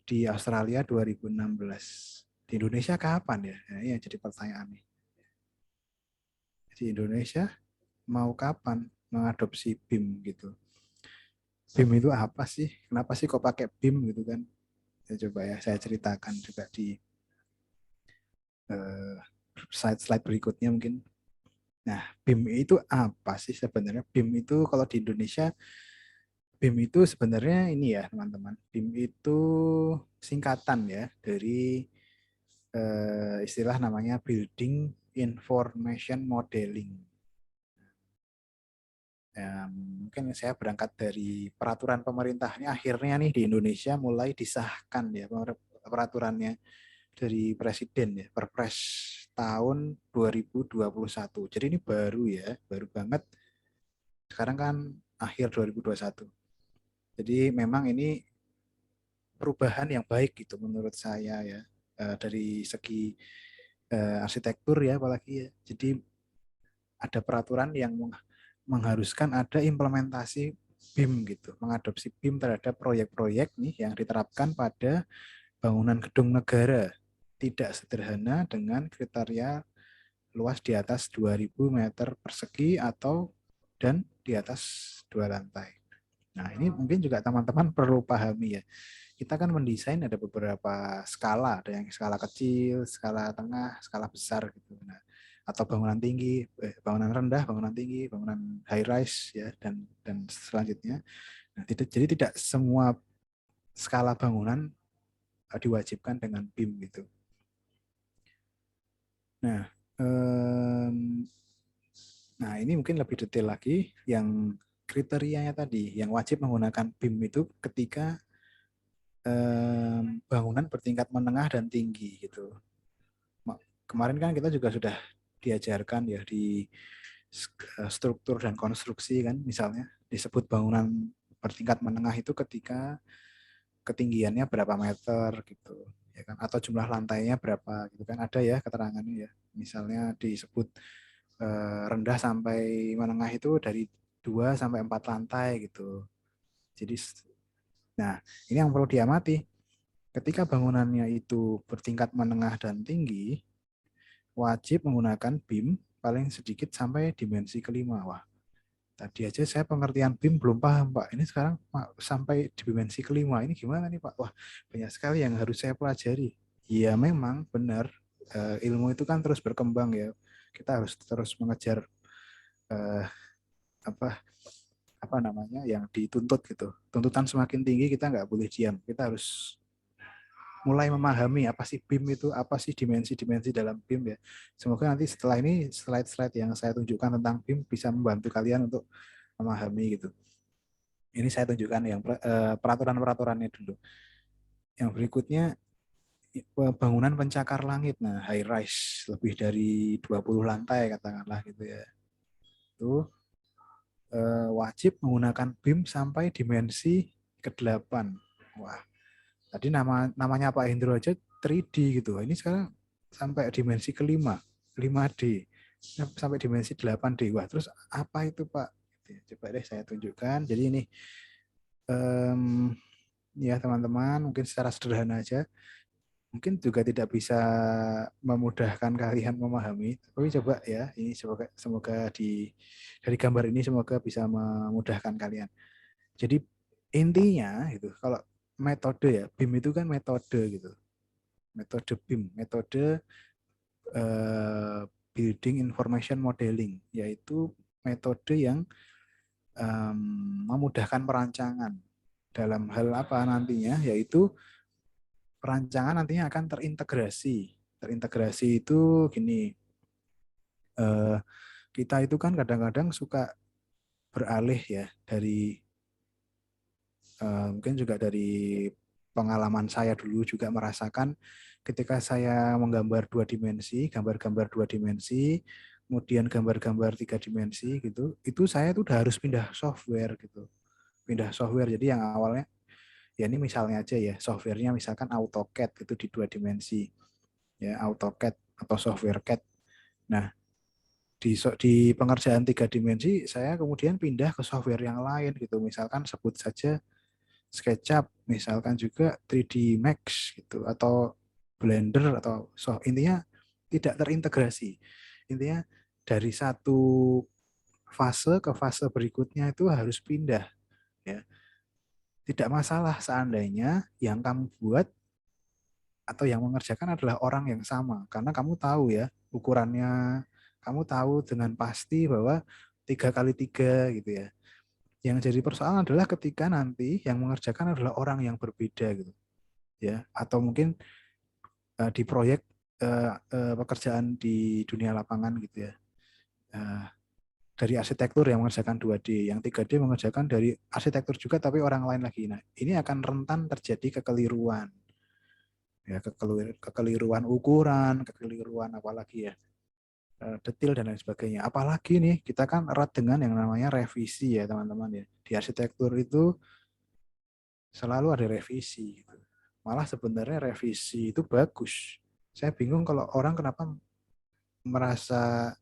di Australia 2016. Di Indonesia kapan ya? Nah, ini yang jadi pertanyaan nih. Di Indonesia mau kapan mengadopsi BIM gitu? BIM itu apa sih? Kenapa sih kok pakai BIM gitu kan? Ya, coba ya saya ceritakan juga di uh, slide-slide berikutnya mungkin. Nah, BIM itu apa sih sebenarnya? BIM itu kalau di Indonesia, BIM itu sebenarnya ini ya teman-teman. BIM itu singkatan ya dari istilah namanya Building Information Modeling. Ya, mungkin saya berangkat dari peraturan pemerintah ini akhirnya nih di Indonesia mulai disahkan ya peraturannya dari Presiden ya, Perpres tahun 2021. Jadi ini baru ya, baru banget. Sekarang kan akhir 2021. Jadi memang ini perubahan yang baik gitu menurut saya ya, dari segi arsitektur ya apalagi ya. Jadi ada peraturan yang mengharuskan ada implementasi BIM gitu, mengadopsi BIM terhadap proyek-proyek nih yang diterapkan pada bangunan gedung negara tidak sederhana dengan kriteria luas di atas 2.000 meter persegi atau dan di atas 2 lantai. Nah, ini mungkin juga teman-teman perlu pahami ya. Kita kan mendesain ada beberapa skala, ada yang skala kecil, skala tengah, skala besar gitu. Nah, atau bangunan tinggi, bangunan rendah, bangunan tinggi, bangunan high rise ya dan selanjutnya. Nah, jadi tidak semua skala bangunan diwajibkan dengan BIM gitu. Nah, nah ini mungkin lebih detail lagi yang kriterianya tadi, yang wajib menggunakan BIM itu ketika bangunan bertingkat menengah dan tinggi gitu. Kemarin kan kita juga sudah diajarkan ya di struktur dan konstruksi kan, misalnya disebut bangunan bertingkat menengah itu ketika ketinggiannya berapa meter gitu ya kan, atau jumlah lantainya berapa gitu kan, ada ya keterangannya ya, misalnya disebut rendah sampai menengah itu dari 2 sampai 4 lantai gitu. Jadi nah, ini yang perlu diamati. Ketika bangunannya itu bertingkat menengah dan tinggi, wajib menggunakan BIM paling sedikit sampai dimensi kelima. Wah, tadi aja saya pengertian BIM belum paham, Pak. Ini sekarang sampai dimensi kelima. Ini gimana nih, Pak? Wah, banyak sekali yang harus saya pelajari. Iya, memang benar. Ilmu itu kan terus berkembang ya. Kita harus terus mengejar eh, apa apa namanya yang dituntut gitu. Tuntutan semakin tinggi kita nggak boleh diam. Kita harus mulai memahami apa sih BIM itu, apa sih dimensi-dimensi dalam BIM ya. Semoga nanti setelah ini slide-slide yang saya tunjukkan tentang BIM bisa membantu kalian untuk memahami gitu. Ini saya tunjukkan yang peraturan-peraturannya dulu. Yang berikutnya bangunan pencakar langit. Nah, high rise lebih dari 20 lantai katakanlah gitu ya. Itu wajib menggunakan BIM sampai dimensi ke-8. Wah, tadi namanya Pak Hendro aja 3D gitu. Ini sekarang sampai dimensi ke-5, 5D. Sampai dimensi 8D. Wah, terus apa itu, Pak? Coba deh saya tunjukkan. Jadi ini ya teman-teman, mungkin secara sederhana aja. Mungkin juga tidak bisa memudahkan kalian memahami, tapi coba ya, ini semoga dari gambar ini semoga bisa memudahkan kalian. Jadi intinya itu kalau metode ya, BIM itu kan metode gitu. Metode BIM, metode Building Information Modeling, yaitu metode yang memudahkan perancangan dalam hal apa nantinya, yaitu perancangan nantinya akan terintegrasi. Terintegrasi itu gini, kita itu kan kadang-kadang suka beralih ya dari mungkin juga dari pengalaman saya dulu juga merasakan ketika saya menggambar 2 dimensi, gambar-gambar 2 dimensi, kemudian gambar-gambar 3 dimensi gitu, itu saya tuh udah harus pindah software gitu. Pindah software. Jadi yang awalnya ya ini misalnya aja ya, softwarenya misalkan AutoCAD itu di 2 dimensi. Ya, AutoCAD atau software CAD. Nah, di pengerjaan 3 dimensi saya kemudian pindah ke software yang lain gitu, misalkan sebut saja SketchUp, misalkan juga 3D Max gitu, atau Blender, atau intinya tidak terintegrasi. Intinya dari satu fase ke fase berikutnya itu harus pindah ya. Tidak masalah seandainya yang kamu buat atau yang mengerjakan adalah orang yang sama, karena kamu tahu ya ukurannya, kamu tahu dengan pasti bahwa 3x3 gitu ya. Yang jadi persoalan adalah ketika nanti yang mengerjakan adalah orang yang berbeda gitu ya, atau mungkin di proyek pekerjaan di dunia lapangan gitu ya. Dari arsitektur yang mengerjakan 2D, yang 3D mengerjakan dari arsitektur juga tapi orang lain lagi. Nah, ini akan rentan terjadi kekeliruan. Ya, kekeliruan ukuran, kekeliruan apalagi ya, detail dan lain sebagainya. Apalagi nih, kita kan erat dengan yang namanya revisi ya teman-teman ya. Di arsitektur itu selalu ada revisi gitu. Malah sebenarnya revisi itu bagus. Saya bingung kalau orang kenapa merasa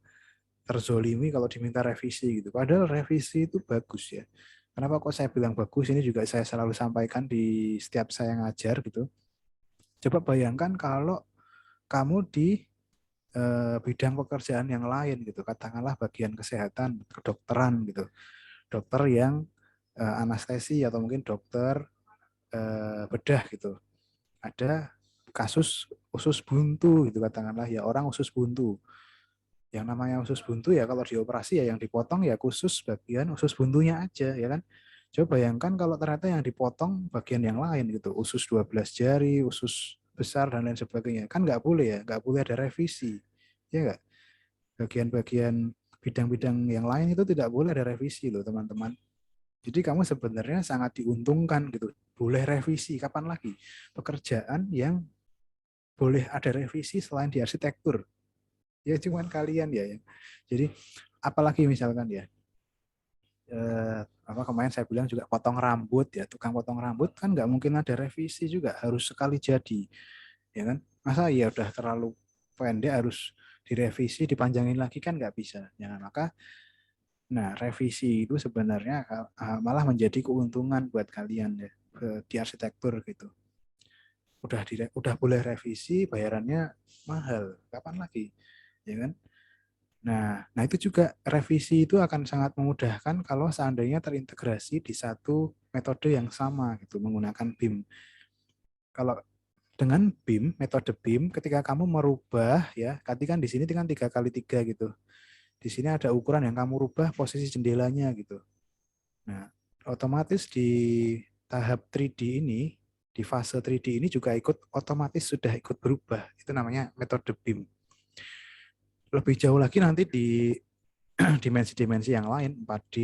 terzolimi kalau diminta revisi gitu. Padahal revisi itu bagus ya. Kenapa kok saya bilang bagus? Ini juga saya selalu sampaikan di setiap saya ngajar gitu. Coba bayangkan kalau kamu di bidang pekerjaan yang lain gitu, katakanlah bagian kesehatan, kedokteran gitu, dokter yang anestesi atau mungkin dokter bedah gitu, ada kasus usus buntu gitu katakanlah ya, orang usus buntu, yang namanya usus buntu ya kalau dioperasi ya yang dipotong ya khusus bagian usus buntunya aja ya kan. Coba bayangkan kalau ternyata yang dipotong bagian yang lain gitu, usus 12 jari, usus besar dan lain sebagainya, kan nggak boleh ya, nggak boleh ada revisi ya nggak. Bagian-bagian bidang-bidang yang lain itu tidak boleh ada revisi loh teman-teman. Jadi kamu sebenarnya sangat diuntungkan gitu. Boleh revisi kapan lagi? Pekerjaan yang boleh ada revisi selain di arsitektur. Ya cuman kalian ya. Jadi apalagi misalkan ya, apa kemarin saya bilang juga potong rambut ya, tukang potong rambut kan nggak mungkin ada revisi juga, harus sekali jadi, ya kan? Masa ya udah terlalu pendek harus direvisi, dipanjangin lagi kan nggak bisa. Ya, maka nah revisi itu sebenarnya malah menjadi keuntungan buat kalian ya di arsitektur gitu. Udah boleh revisi, bayarannya mahal, kapan lagi, ya kan? Nah itu juga revisi itu akan sangat memudahkan kalau seandainya terintegrasi di satu metode yang sama gitu menggunakan BIM. Kalau dengan BIM, metode BIM, ketika kamu merubah ya, tadi kan di sini kan 3x3 gitu. Di sini ada ukuran yang kamu rubah posisi jendelanya gitu. Nah, otomatis di tahap 3D ini, di fase 3D ini juga otomatis sudah ikut berubah. Itu namanya metode BIM. Lebih jauh lagi nanti di dimensi-dimensi yang lain, 4D.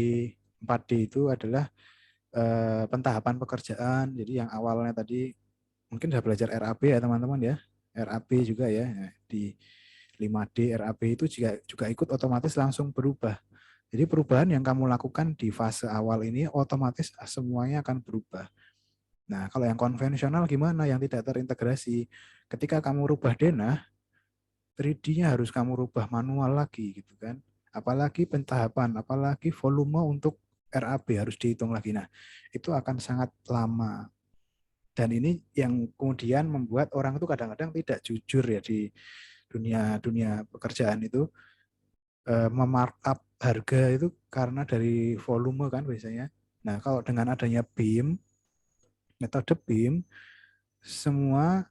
4D itu adalah pentahapan pekerjaan. Jadi yang awalnya tadi mungkin sudah belajar RAB ya teman-teman ya. RAB juga ya. Nah, di 5D RAB itu juga ikut otomatis langsung berubah. Jadi perubahan yang kamu lakukan di fase awal ini otomatis semuanya akan berubah. Nah, kalau yang konvensional gimana? Yang tidak terintegrasi. Ketika kamu rubah denah, 3D-nya harus kamu rubah manual lagi gitu kan. Apalagi pentahapan, apalagi volume untuk RAB harus dihitung lagi. Nah, itu akan sangat lama. Dan ini yang kemudian membuat orang itu kadang-kadang tidak jujur ya di dunia dunia pekerjaan itu, memarkup harga itu karena dari volume kan biasanya. Nah, kalau dengan adanya BIM, metode BIM, semua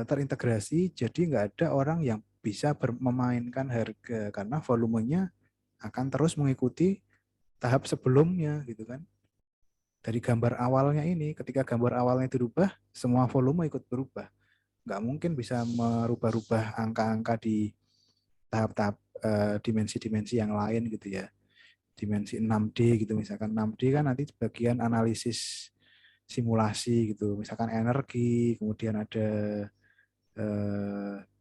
terintegrasi, jadi nggak ada orang yang bisa memainkan harga karena volumenya akan terus mengikuti tahap sebelumnya gitu kan. Dari gambar awalnya ini, ketika gambar awalnya dirubah, semua volume ikut berubah. Nggak mungkin bisa merubah-rubah angka-angka di tahap-tahap dimensi-dimensi yang lain gitu ya. Dimensi 6D gitu misalkan. 6D kan nanti bagian analisis simulasi gitu. Misalkan energi, kemudian ada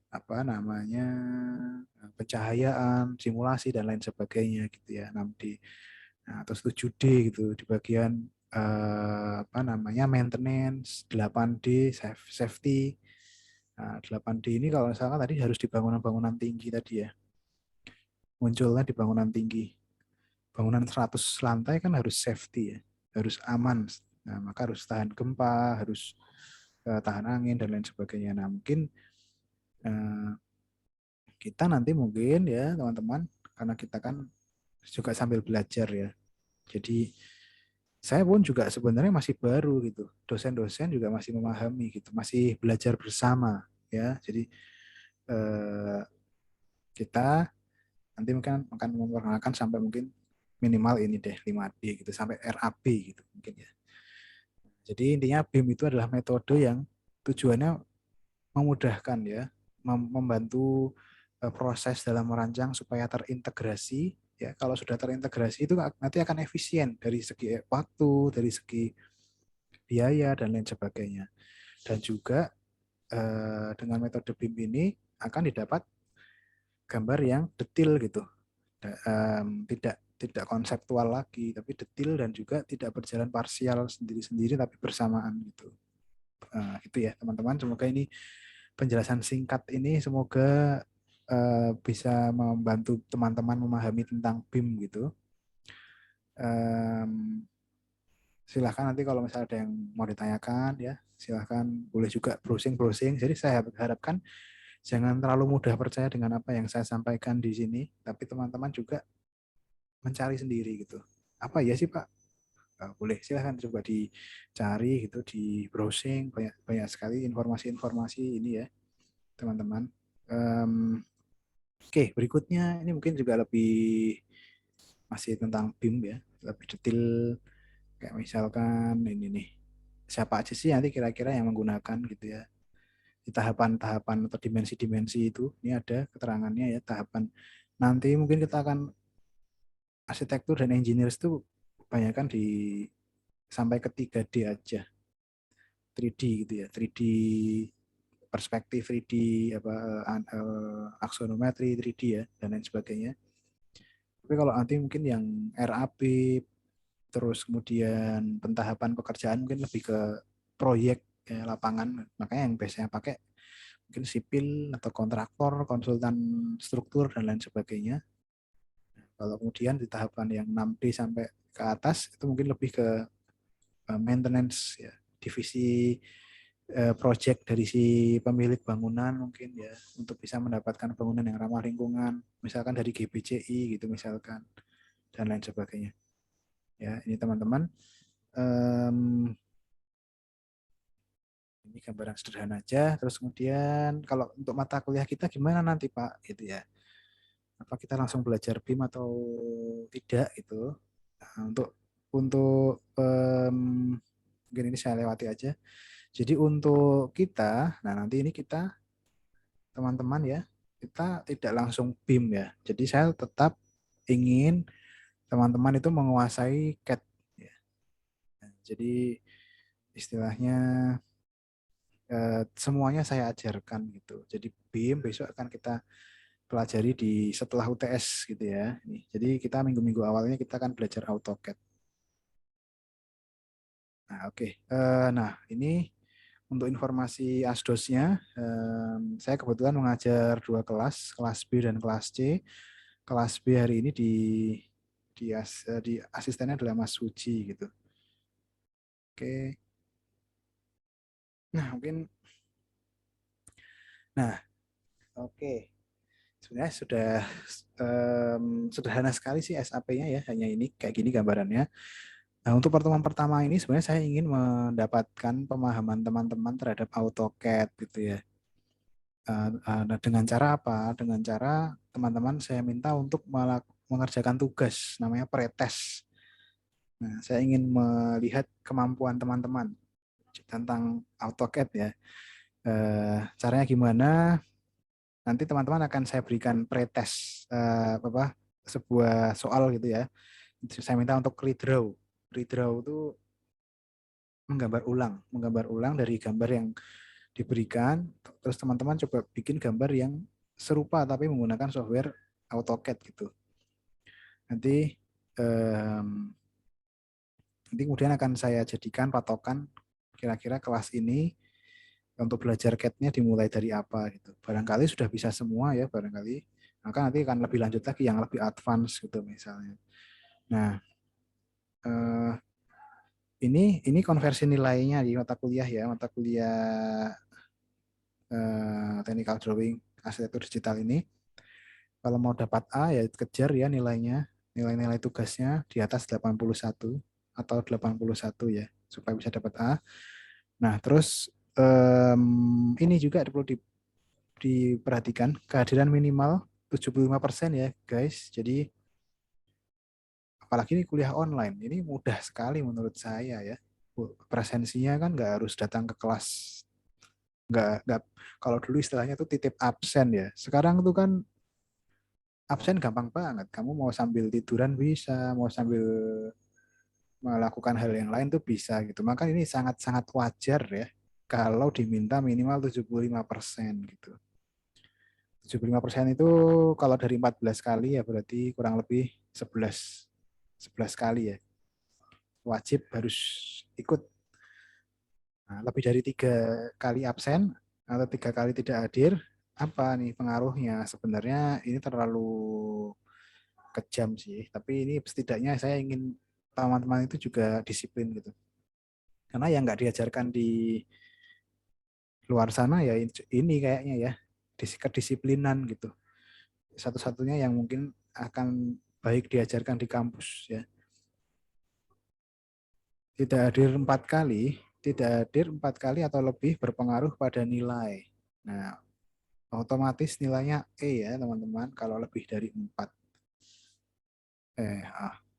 apa namanya, pencahayaan, simulasi dan lain sebagainya gitu ya 6D. Nah, terus 7D gitu di bagian apa namanya maintenance, 8D safety. Nah, 8D ini kalau misalkan tadi harus di bangunan-bangunan tinggi tadi ya. Munculnya di bangunan tinggi. Bangunan 100 lantai kan harus safety ya, harus aman. Nah, maka harus tahan gempa, harus tahan angin dan lain sebagainya. Nah, mungkin eh, kita nanti mungkin ya teman-teman, karena kita kan juga sambil belajar ya. Jadi saya pun juga sebenarnya masih baru gitu. Dosen-dosen juga masih memahami gitu, masih belajar bersama ya. Jadi eh, kita nanti mungkin akan memperkenalkan sampai mungkin minimal ini deh 5D gitu sampai RAB gitu mungkin ya. Jadi intinya BIM itu adalah metode yang tujuannya memudahkan ya, membantu proses dalam merancang supaya terintegrasi ya. Kalau sudah terintegrasi itu nanti akan efisien dari segi waktu, dari segi biaya dan lain sebagainya. Dan juga dengan metode BIM ini akan didapat gambar yang detail gitu. Tidak tidak konseptual lagi, tapi detail dan juga tidak berjalan parsial sendiri-sendiri tapi bersamaan gitu. Itu ya teman-teman. Semoga ini penjelasan singkat ini semoga bisa membantu teman-teman memahami tentang BIM gitu. Silahkan nanti kalau misalnya ada yang mau ditanyakan ya, silahkan boleh juga browsing-browsing. Jadi saya harapkan jangan terlalu mudah percaya dengan apa yang saya sampaikan di sini, tapi teman-teman juga mencari sendiri gitu. Apa ya sih Pak? Boleh silahkan coba dicari gitu, di browsing, banyak banyak sekali informasi-informasi ini ya teman-teman. Um, Oke, berikutnya ini mungkin juga lebih masih tentang BIM ya, lebih detail kayak misalkan ini nih, siapa aja sih nanti kira-kira yang menggunakan gitu ya. Di tahapan-tahapan atau dimensi-dimensi itu, ini ada keterangannya ya, tahapan. Nanti mungkin kita akan arsitektur dan engineers itu kebanyakan di sampai ke 3D aja. 3D gitu ya, 3D perspektif, 3D apa aksonometri 3D ya dan lain sebagainya. Tapi kalau nanti mungkin yang RAP terus kemudian pentahapan pekerjaan mungkin lebih ke proyek ya, lapangan. Makanya yang biasanya pakai mungkin sipil atau kontraktor, konsultan struktur dan lain sebagainya. Kalau kemudian di tahapan yang 6D sampai ke atas itu mungkin lebih ke maintenance ya, divisi project dari si pemilik bangunan mungkin ya, untuk bisa mendapatkan bangunan yang ramah lingkungan, misalkan dari GBCI gitu misalkan dan lain sebagainya. Ya, ini teman-teman. Um, ini gambaran sederhana aja. Terus kemudian kalau untuk mata kuliah kita gimana nanti Pak gitu ya. Apa kita langsung belajar BIM atau tidak itu. Nah, mungkin ini saya lewati aja. Jadi untuk kita, nah nanti ini kita teman-teman ya, kita tidak langsung BIM ya. Jadi saya tetap ingin teman-teman itu menguasai CAD ya. Nah, jadi istilahnya semuanya saya ajarkan gitu. Jadi BIM besok akan kita pelajari di setelah UTS gitu ya. Jadi kita minggu-minggu awalnya kita akan belajar AutoCAD. Nah, oke. Nah, ini untuk informasi asdosnya, saya kebetulan mengajar 2 kelas, kelas B dan kelas C. Kelas B hari ini di asistennya adalah Mas Suji gitu. Oke. Nah, mungkin nah, oke. Sebenarnya sudah sederhana sekali sih SAP-nya ya, hanya ini kayak gini gambarannya. Nah, untuk pertemuan pertama ini sebenarnya saya ingin mendapatkan pemahaman teman-teman terhadap AutoCAD gitu ya. Nah, dengan cara apa? Dengan cara teman-teman saya minta untuk mengerjakan tugas namanya pretest. Nah, saya ingin melihat kemampuan teman-teman tentang AutoCAD ya. Caranya gimana? Nanti teman-teman akan saya berikan pretest sebuah soal gitu ya. Saya minta untuk redraw. Redraw itu menggambar ulang dari gambar yang diberikan. Terus teman-teman coba bikin gambar yang serupa tapi menggunakan software AutoCAD gitu. Nanti nanti kemudian akan saya jadikan patokan kira-kira kelas ini untuk belajar CAD-nya dimulai dari apa gitu. Barangkali sudah bisa semua ya barangkali. Maka nanti akan lebih lanjut lagi yang lebih advance gitu misalnya. Nah, eh, ini konversi nilainya di mata kuliah ya, mata kuliah technical drawing arsitektur digital ini. Kalau mau dapat A ya kejar ya nilainya, nilai-nilai tugasnya di atas 81 atau 81 ya, supaya bisa dapat A. Nah, terus ini juga perlu diperhatikan kehadiran minimal 75% ya, guys. Jadi apalagi ini kuliah online, ini mudah sekali menurut saya ya. Presensinya kan nggak harus datang ke kelas, nggak kalau dulu istilahnya tuh titip absen ya. Sekarang tuh kan absen gampang banget. Kamu mau sambil tiduran bisa, mau sambil melakukan hal yang lain tuh bisa gitu. Maka ini sangat-sangat wajar ya kalau diminta minimal 75% gitu. 75% itu kalau dari 14 kali ya berarti kurang lebih 11 kali ya. Wajib harus ikut. Nah, lebih dari 3 kali absen atau 3 kali tidak hadir, apa nih pengaruhnya? Sebenarnya ini terlalu kejam sih, tapi ini setidaknya saya ingin teman-teman itu juga disiplin gitu. Karena yang nggak diajarkan di luar sana ya ini kayaknya ya, kedisiplinan gitu. Satu-satunya yang mungkin akan baik diajarkan di kampus ya. Tidak hadir 4 kali atau lebih berpengaruh pada nilai. Nah, otomatis nilainya E ya teman-teman kalau lebih dari 4.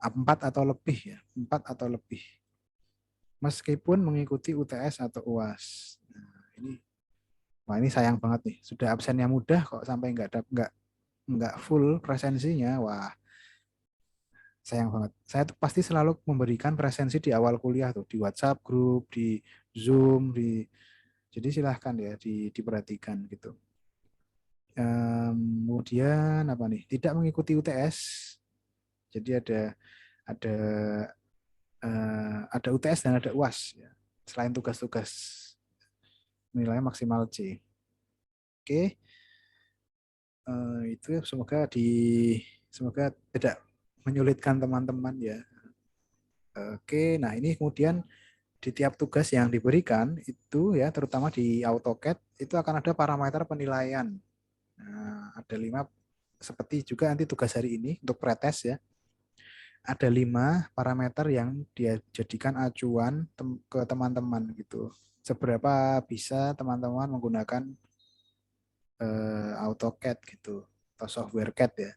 4 atau lebih ya, 4 atau lebih. Meskipun mengikuti UTS atau UAS. Wah ini sayang banget nih. Sudah absennya mudah kok sampai nggak full presensinya. Wah, sayang banget. Saya tuh pasti selalu memberikan presensi di awal kuliah tuh di WhatsApp grup, di Zoom, jadi silahkan ya diperhatikan gitu. Kemudian apa nih? Tidak mengikuti UTS. Jadi ada ada UTS dan ada UAS ya. Selain tugas-tugas nilainya maksimal C. Oke, itu semoga tidak menyulitkan teman-teman ya. Oke, nah ini kemudian di tiap tugas yang diberikan itu ya, terutama di AutoCAD itu akan ada parameter penilaian. Nah, ada 5 seperti juga nanti tugas hari ini untuk pretest ya. Ada 5 parameter yang dia jadikan acuan ke teman-teman gitu. Seberapa bisa teman-teman menggunakan AutoCAD gitu atau software CAD ya.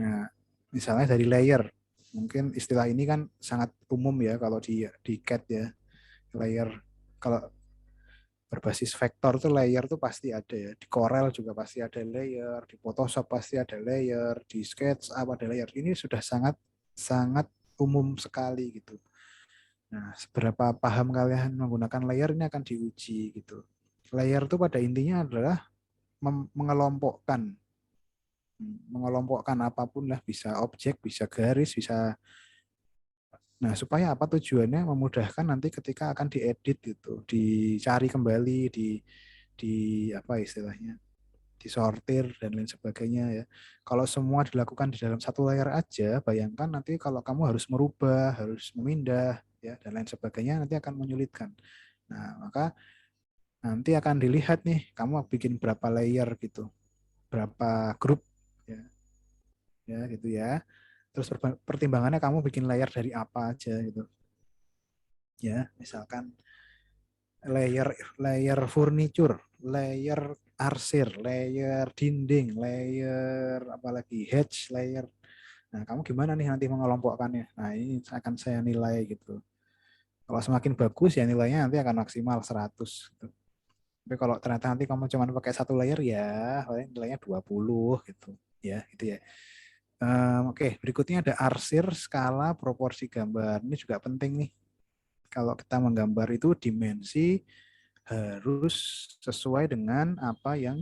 Nah, misalnya dari layer, mungkin istilah ini kan sangat umum ya kalau di CAD ya. Layer kalau berbasis vektor tuh layer tuh pasti ada ya. Di Corel juga pasti ada layer, di Photoshop pasti ada layer, di SketchUp ada layer. Ini sudah sangat sangat umum sekali gitu. Nah, seberapa paham kalian menggunakan layer ini akan diuji gitu. Layer itu pada intinya adalah mengelompokkan, mengelompokkan apapun lah, bisa objek, bisa garis, bisa. Nah, supaya apa tujuannya? Memudahkan nanti ketika akan diedit gitu, dicari kembali, di apa istilahnya, disortir dan lain sebagainya ya. Kalau semua dilakukan di dalam satu layar aja, bayangkan nanti kalau kamu harus merubah, harus memindah ya dan lain sebagainya nanti akan menyulitkan. Nah, maka nanti akan dilihat nih kamu bikin berapa layer gitu, berapa grup ya, ya gitu ya. Terus pertimbangannya kamu bikin layer dari apa aja gitu. Ya, misalkan layer layer furniture, layer arsir, layer dinding, layer apalagi hedge, layer. Nah, kamu gimana nih nanti mengelompokkannya? Nah, ini akan saya nilai gitu. Kalau semakin bagus ya nilainya nanti akan maksimal 100 gitu. Tapi kalau ternyata nanti kamu cuma pakai satu layer ya paling nilainya 20 gitu. Ya, gitu ya. Oke, berikutnya ada arsir, skala, proporsi gambar. Ini juga penting nih. Kalau kita menggambar itu dimensi harus sesuai dengan apa yang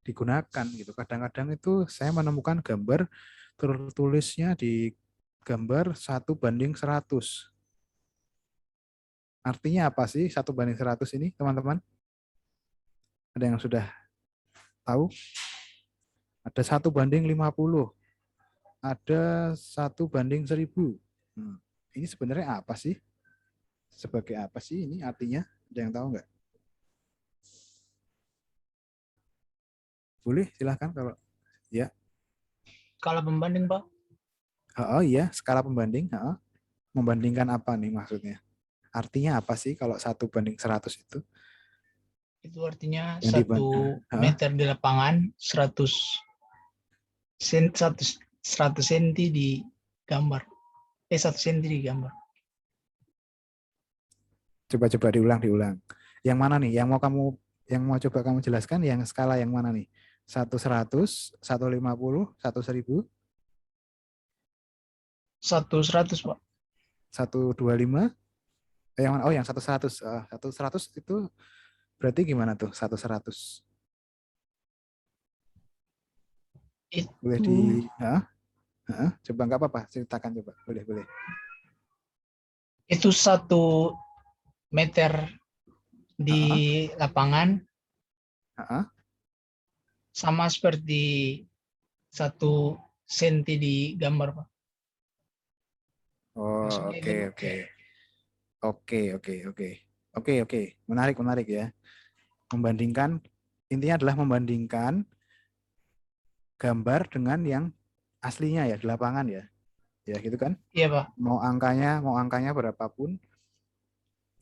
digunakan gitu. Kadang-kadang itu saya menemukan gambar tertulisnya di gambar 1:100. Artinya apa sih 1:100 ini, teman-teman? Ada yang sudah tahu? Ada 1:50, ada 1:1000. Ini sebenarnya apa sih? Sebagai apa sih ini artinya? Ada yang tahu nggak? Boleh, silahkan kalau ya. Skala pembanding, Pak. Oh iya, skala pembanding. Membandingkan apa nih maksudnya? Artinya apa sih kalau 1:100 itu? Itu artinya Yang satu dibanding. meter di lapangan, 100 senti di gambar. 1 senti di gambar. Coba-coba diulang. Yang mana nih? Yang mau coba kamu jelaskan yang skala yang mana nih? 1:100, 1:50, 1:1000, 1/100, Pak. 1:25. Yang mana? Oh, yang 1:100. 1:100 itu berarti gimana tuh? 1:100. Boleh Itu di coba nggak apa-apa, ceritakan coba. Boleh. itu 1 meter di Heeh, lapangan heeh. sama seperti 1 senti di gambar, Pak. Oh, Maksudnya oke, itu oke. kayak Oke. Menarik ya. Membandingkan, intinya adalah membandingkan gambar dengan yang aslinya ya di lapangan ya. Ya gitu kan. iya, Pak. Mau angkanya berapapun,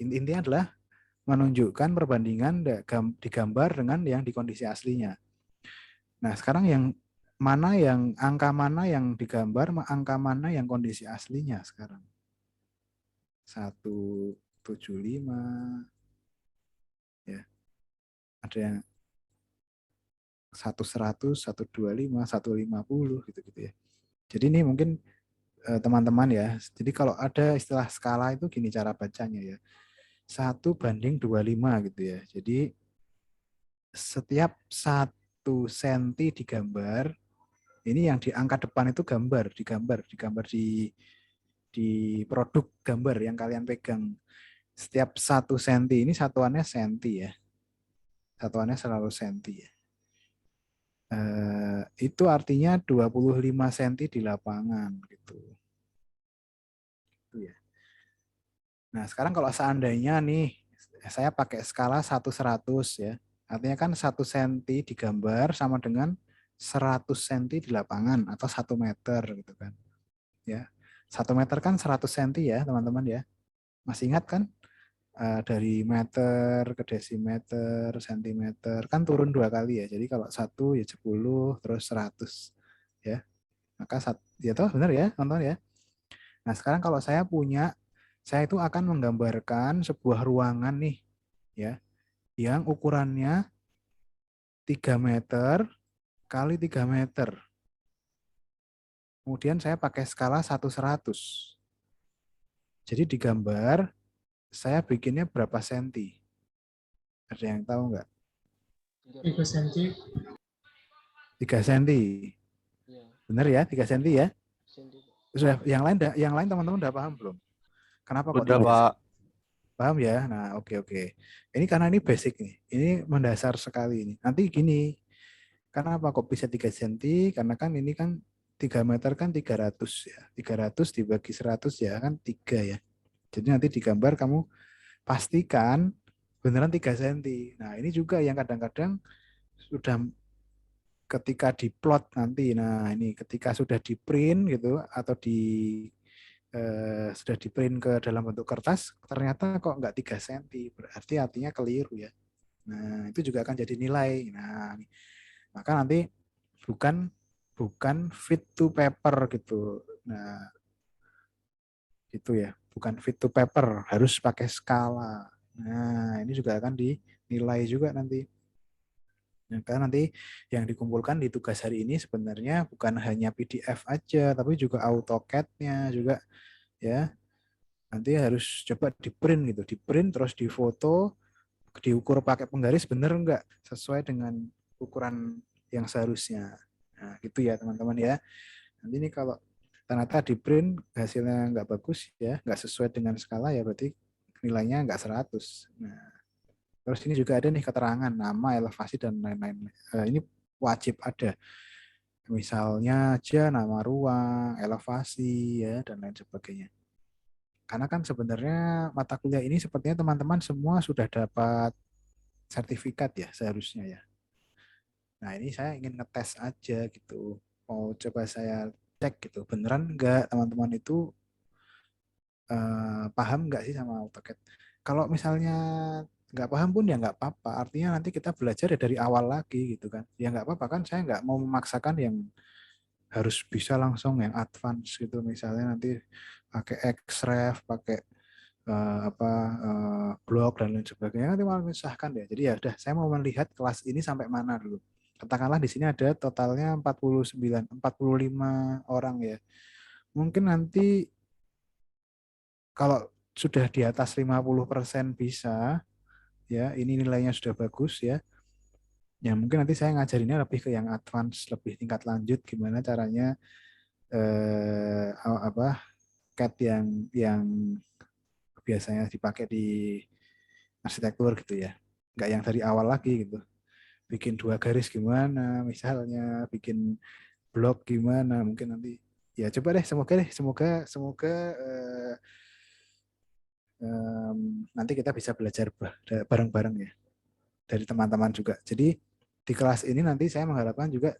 intinya adalah menunjukkan perbandingan digambar dengan yang di kondisi aslinya. Nah, sekarang angka mana yang digambar, angka mana yang kondisi aslinya sekarang? 175 ya. Ada yang 1:100, 1:25, 1:50 gitu ya. Jadi ini mungkin teman-teman ya. Jadi kalau ada istilah skala itu gini cara bacanya ya. 1:25 gitu ya. Jadi setiap 1 senti digambar, ini yang di angka depan itu digambar di produk gambar yang kalian pegang. Setiap 1 senti ini satuannya senti ya. Satuannya selalu senti ya. Itu artinya 25 senti di lapangan gitu. Itu ya. Nah, sekarang kalau seandainya nih saya pakai skala 1:100 ya. Artinya kan 1 senti digambar sama dengan 100 senti di lapangan atau 1 meter gitu kan. Ya. 1 meter kan 100 senti ya, teman-teman ya. Masih ingat kan? Dari meter ke desimeter, sentimeter kan turun 2 kali ya. Jadi kalau 1 ya 10 terus 100 ya. Maka ya toh benar ya, teman-teman ya. Nah, sekarang kalau saya itu akan menggambarkan sebuah ruangan nih, ya, yang ukurannya 3 meter kali 3 meter. Kemudian saya pakai skala 1:100. Jadi digambar saya bikinnya berapa senti? Ada yang tahu nggak? 3 senti. 3 senti. Iya, Benar ya, 3 senti ya? senti. Sudah, yang lain teman-teman udah paham belum? Kenapa kok Udah, 3 Pak. senti? Paham ya? Nah, oke. Ini karena ini basic nih. Ini mendasar sekali ini. Nanti gini, kenapa kok bisa 3 senti? Karena kan ini kan 3 meter kan 300 ya. 300 dibagi 100 ya kan 3 ya. Jadi nanti di gambar kamu pastikan beneran 3 senti. Nah, ini juga yang kadang-kadang sudah ketika diplot nanti. Nah, ini ketika sudah di print gitu atau sudah di print ke dalam bentuk kertas, ternyata kok nggak 3 senti. Berarti artinya keliru ya. Nah, itu juga akan jadi nilai. Nah, maka nanti bukan bukan fit to paper gitu. Nah, itu ya, bukan fit to paper, harus pakai skala. Nah, ini juga akan dinilai juga nanti. Nah, karena nanti yang dikumpulkan di tugas hari ini sebenarnya bukan hanya PDF aja, tapi juga AutoCAD-nya juga ya. Nanti harus coba di print gitu, di print terus difoto, diukur pakai penggaris bener enggak sesuai dengan ukuran yang seharusnya. Nah, gitu ya teman-teman ya. Nanti ini kalau ternyata di print hasilnya nggak bagus ya, nggak sesuai dengan skala ya berarti nilainya nggak 100. Nah, terus ini juga ada nih keterangan nama, elevasi dan lain-lain. Ini wajib ada. Misalnya aja nama ruang, elevasi ya dan lain sebagainya. Karena kan sebenarnya mata kuliah ini sepertinya teman-teman semua sudah dapat sertifikat ya seharusnya ya. Nah, ini saya ingin ngetes aja gitu. Mau coba saya cek gitu. Beneran enggak teman-teman itu paham nggak sih sama AutoCAD? Kalau misalnya nggak paham pun ya nggak apa-apa. Artinya nanti kita belajar ya dari awal lagi gitu kan. Ya nggak apa-apa kan. Saya nggak mau memaksakan yang harus bisa langsung yang advance gitu. Misalnya nanti pakai Xref, pakai blog dan lain sebagainya. Nanti malah menyusahkan ya. Jadi ya udah. Saya mau melihat kelas ini sampai mana dulu. Katakanlah di sini ada totalnya 49, 45 orang ya. Mungkin nanti kalau sudah di atas 50% bisa, ya ini nilainya sudah bagus ya. Ya mungkin nanti saya ngajarinnya lebih ke yang advance, lebih tingkat lanjut gimana caranya apa CAD yang biasanya dipakai di arsitektur gitu ya. Nggak yang dari awal lagi gitu. Bikin 2 garis gimana, misalnya bikin blok gimana, mungkin nanti ya coba deh semoga nanti kita bisa belajar bareng-bareng ya dari teman-teman juga. Jadi di kelas ini nanti saya mengharapkan juga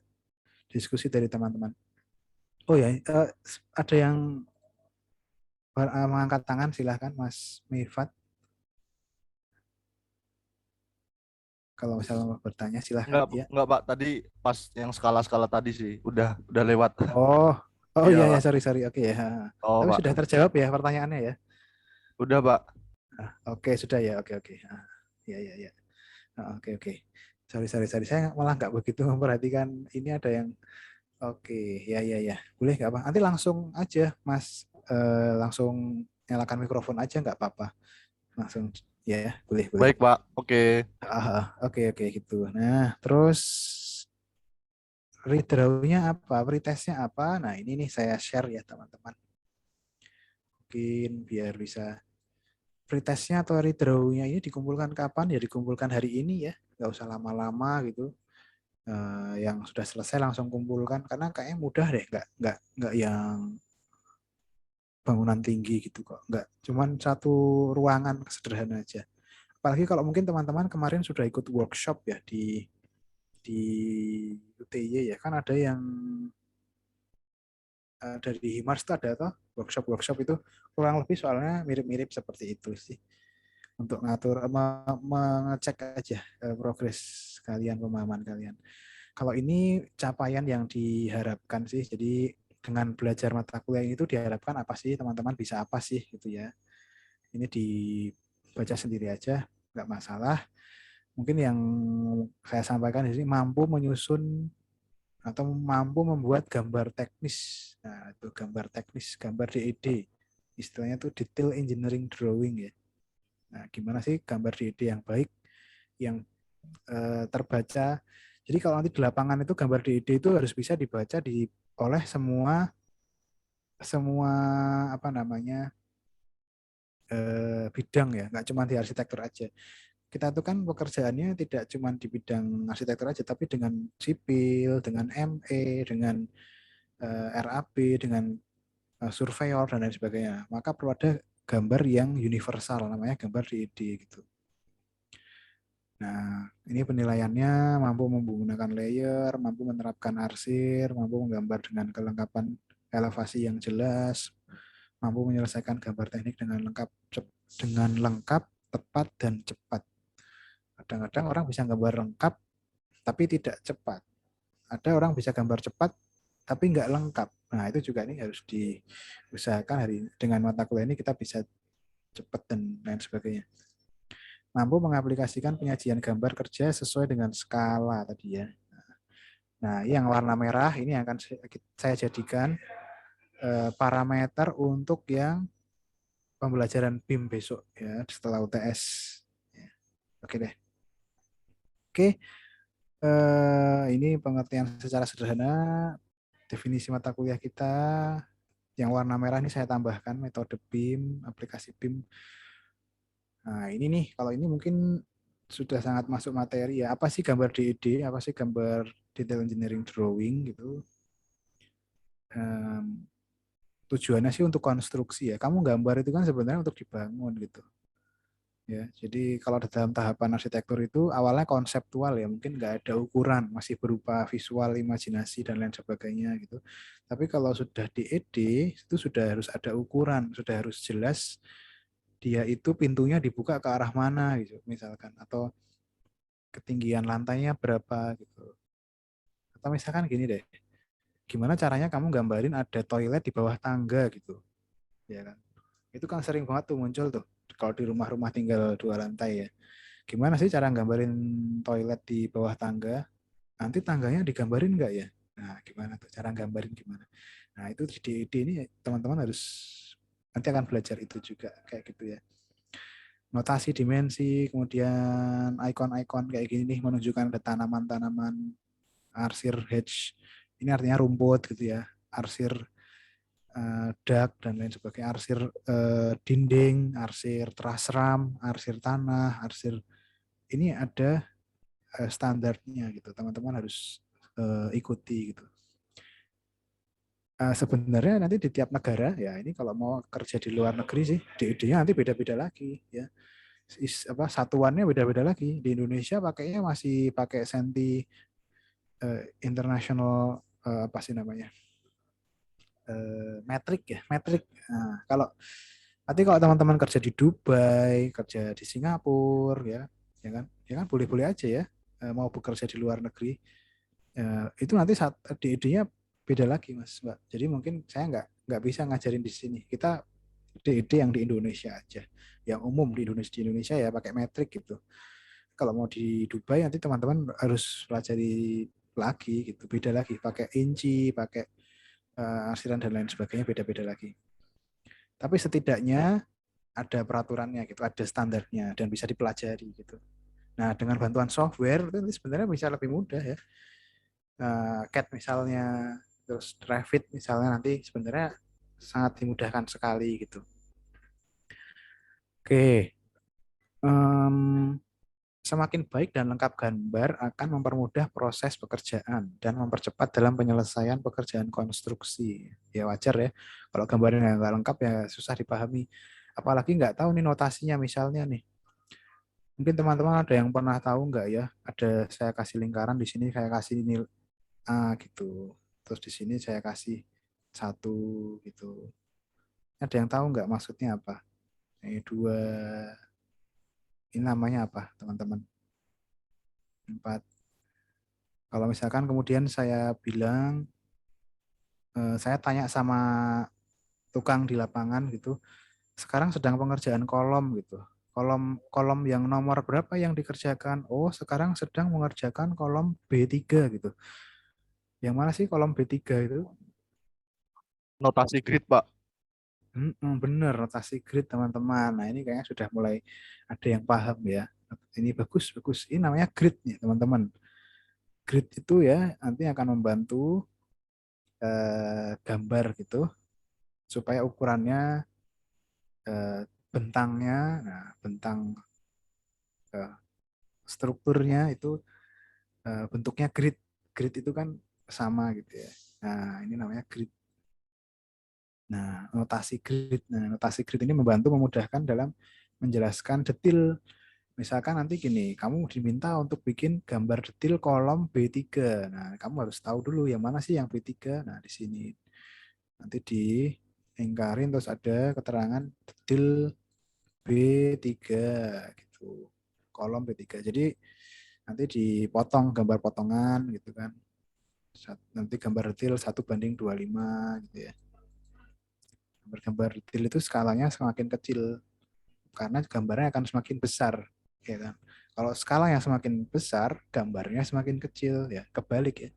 diskusi dari teman-teman. Oh ya, ada yang mengangkat tangan, silahkan Mas Mirfat. Kalau misalnya mau bertanya silahkan ya. Enggak, Pak. Tadi pas yang skala-skala tadi sih. Udah lewat. Oh Iya, iya ya Pak. sorry oke ya. Oh, Tapi Pak. sudah terjawab ya pertanyaannya ya. Udah, Pak. Oke sudah ya oke. Ya. Oke. Sorry. Saya malah nggak begitu memperhatikan ini ada yang oke, ya. Boleh nggak apa? Nanti langsung aja, Mas. Langsung nyalakan mikrofon aja nggak apa-apa. Langsung, ya, boleh. Baik, Pak. Oke. Oke gitu. Nah, terus redraw-nya apa? Pretest-nya apa? Nah, ini nih saya share ya teman-teman. Mungkin biar bisa pretest-nya atau redraw-nya ini dikumpulkan kapan? Ya dikumpulkan hari ini ya. Nggak usah lama-lama gitu. Yang sudah selesai langsung kumpulkan karena kayaknya mudah deh, nggak yang bangunan tinggi gitu kok, nggak cuman satu ruangan sederhana aja. Apalagi kalau mungkin teman-teman kemarin sudah ikut workshop ya di UTY ya kan ada yang dari Himars itu ada toh workshop itu kurang lebih soalnya mirip-mirip seperti itu sih untuk ngatur mengecek aja progres kalian, pemahaman kalian. Kalau ini capaian yang diharapkan sih, jadi dengan belajar mata kuliah itu diharapkan apa sih teman-teman bisa apa sih gitu ya. Ini dibaca sendiri aja, nggak masalah. Mungkin yang saya sampaikan di sini mampu menyusun atau mampu membuat gambar teknis. Nah, itu gambar teknis, gambar DED. Istilahnya itu detail engineering drawing ya. Nah, gimana sih gambar DED yang baik, yang terbaca. Jadi kalau nanti di lapangan itu gambar DED itu harus bisa dibaca oleh semua semua apa namanya bidang ya, nggak cuma di arsitektur aja. Kita tuh kan pekerjaannya tidak cuma di bidang arsitektur aja, tapi dengan sipil, dengan ME, dengan RAB, dengan surveyor dan lain sebagainya. Maka perlu ada gambar yang universal, namanya gambar DED gitu. Nah, ini penilaiannya mampu menggunakan layer, mampu menerapkan arsir, mampu menggambar dengan kelengkapan elevasi yang jelas, mampu menyelesaikan gambar teknik dengan lengkap, tepat dan cepat. Kadang-kadang orang bisa gambar lengkap tapi tidak cepat. Ada orang bisa gambar cepat tapi nggak lengkap. Nah, itu juga ini harus diusahakan dengan mata kuliah ini kita bisa cepat dan lain sebagainya. Mampu mengaplikasikan penyajian gambar kerja sesuai dengan skala tadi ya. Nah, yang warna merah ini akan saya jadikan parameter untuk yang pembelajaran BIM besok ya setelah UTS. Oke deh. Oke, ini pengertian secara sederhana definisi mata kuliah kita. Yang warna merah ini saya tambahkan metode BIM, aplikasi BIM. Nah, ini nih, kalau ini mungkin sudah sangat masuk materi ya. Apa sih gambar DED? Apa sih gambar detail engineering drawing gitu? Tujuannya sih untuk konstruksi ya. Kamu gambar itu kan sebenarnya untuk dibangun gitu. Ya, jadi kalau dalam tahapan arsitektur itu awalnya konseptual ya, mungkin nggak ada ukuran, masih berupa visual, imajinasi dan lain sebagainya gitu. Tapi kalau sudah DED itu sudah harus ada ukuran, sudah harus jelas dia itu pintunya dibuka ke arah mana gitu misalkan, atau ketinggian lantainya berapa gitu. Atau misalkan gini deh, gimana caranya kamu gambarin ada toilet di bawah tangga gitu, ya kan? Itu kan sering banget tuh muncul tuh kalau di rumah-rumah tinggal 2 lantai ya. Gimana sih cara gambarin toilet di bawah tangga? Nanti tangganya digambarin nggak ya? Nah, gimana tuh cara gambarin gimana? Nah, itu di ide ini teman-teman harus nanti akan belajar itu juga kayak gitu ya. Notasi dimensi, kemudian icon-icon kayak gini nih menunjukkan ada tanaman-tanaman, arsir hedge. Ini artinya rumput gitu ya. Arsir dak dan lain sebagainya, arsir dinding, arsir terasram, arsir tanah, arsir ini ada standarnya gitu. Teman-teman harus ikuti gitu. Sebenarnya nanti di tiap negara ya ini kalau mau kerja di luar negeri sih DED-nya nanti beda-beda lagi ya. Satuannya beda-beda lagi. Di Indonesia pakainya masih pakai senti international apa sih namanya? Metrik ya, metrik. Nah, kalau teman-teman kerja di Dubai, kerja di Singapura ya kan boleh-boleh aja ya mau bekerja di luar negeri. Itu nanti saat DED-nya beda lagi mas Mbak. Jadi mungkin saya nggak bisa ngajarin di sini. Kita DED yang di Indonesia aja, yang umum di Indonesia ya pakai metrik gitu. Kalau mau di Dubai nanti teman-teman harus pelajari lagi gitu, beda lagi, pakai inci, pakai arsiran dan lain sebagainya beda-beda lagi. Tapi setidaknya ada peraturannya gitu, ada standarnya dan bisa dipelajari gitu. Nah dengan bantuan software itu sebenarnya bisa lebih mudah ya. CAD misalnya, terus Revit misalnya nanti sebenarnya sangat dimudahkan sekali gitu. Oke, semakin baik dan lengkap gambar akan mempermudah proses pekerjaan dan mempercepat dalam penyelesaian pekerjaan konstruksi. Ya wajar ya, kalau gambarnya nggak lengkap ya susah dipahami. Apalagi nggak tahu nih notasinya misalnya nih. Mungkin teman-teman ada yang pernah tahu nggak ya? Ada saya kasih lingkaran di sini saya kasih nilai A gitu. Terus di sini saya kasih 1 gitu. Ada yang tahu nggak maksudnya apa? Ini 2, ini namanya apa teman-teman? 4. Kalau misalkan kemudian saya bilang, saya tanya sama tukang di lapangan gitu, sekarang sedang pengerjaan kolom gitu. Kolom yang nomor berapa yang dikerjakan? Oh, sekarang sedang mengerjakan kolom B3 gitu. Yang mana sih kolom B3 itu? Notasi grid, Pak. Bener, rotasi grid teman-teman. Nah ini kayaknya sudah mulai ada yang paham ya. Ini bagus, bagus. Ini namanya grid nih teman-teman. Grid itu ya nanti akan membantu gambar gitu supaya ukurannya bentangnya, nah bentang eh, strukturnya itu bentuknya grid. Grid itu kan sama gitu ya. Nah ini namanya grid. Nah, notasi grid ini membantu memudahkan dalam menjelaskan detail. Misalkan nanti gini, kamu diminta untuk bikin gambar detail kolom B3. Nah, kamu harus tahu dulu yang mana sih yang B3. Nah, di sini nanti diingkarin terus ada keterangan detail B3 gitu. Kolom B3. Jadi nanti dipotong gambar potongan gitu kan. Nanti gambar detail 1:25 gitu ya. Gambar detail itu skalanya semakin kecil karena gambarnya akan semakin besar, ya kan? Kalau skala yang semakin besar, gambarnya semakin kecil, ya kebalik ya.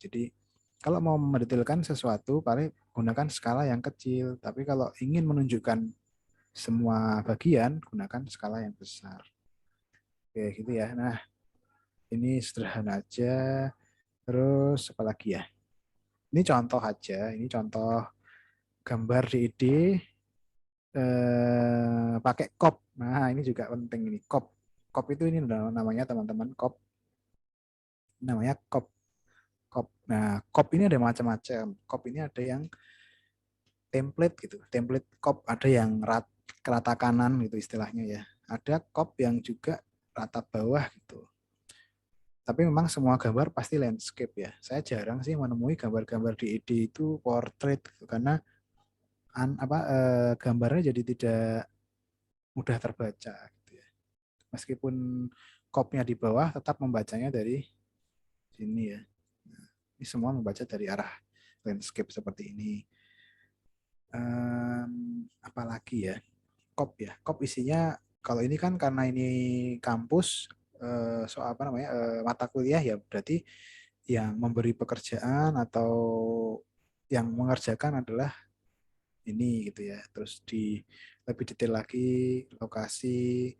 Jadi kalau mau mendetailkan sesuatu, paling gunakan skala yang kecil. Tapi kalau ingin menunjukkan semua bagian, gunakan skala yang besar. Oke, gitu ya. Nah, ini sederhana aja. Terus apa lagi ya? Ini contoh aja. Ini contoh gambar di ide pakai COP. Nah, ini juga penting ini COP. COP itu ini namanya teman-teman COP. Namanya COP. COP. Nah, COP ini ada macam-macam. COP ini ada yang template gitu. Template COP ada yang rata kanan gitu istilahnya ya. Ada COP yang juga rata bawah gitu. Tapi memang semua gambar pasti landscape ya. Saya jarang sih menemui gambar-gambar di ide itu portrait gitu, karena gambarnya jadi tidak mudah terbaca gitu ya. Meskipun kopnya di bawah tetap membacanya dari sini ya. Nah, ini semua membaca dari arah landscape seperti ini. Apalagi ya? Kop ya. Kop isinya kalau ini kan karena ini kampus soal apa namanya mata kuliah ya, berarti yang memberi pekerjaan atau yang mengerjakan adalah ini gitu ya. Terus di lebih detail lagi lokasi.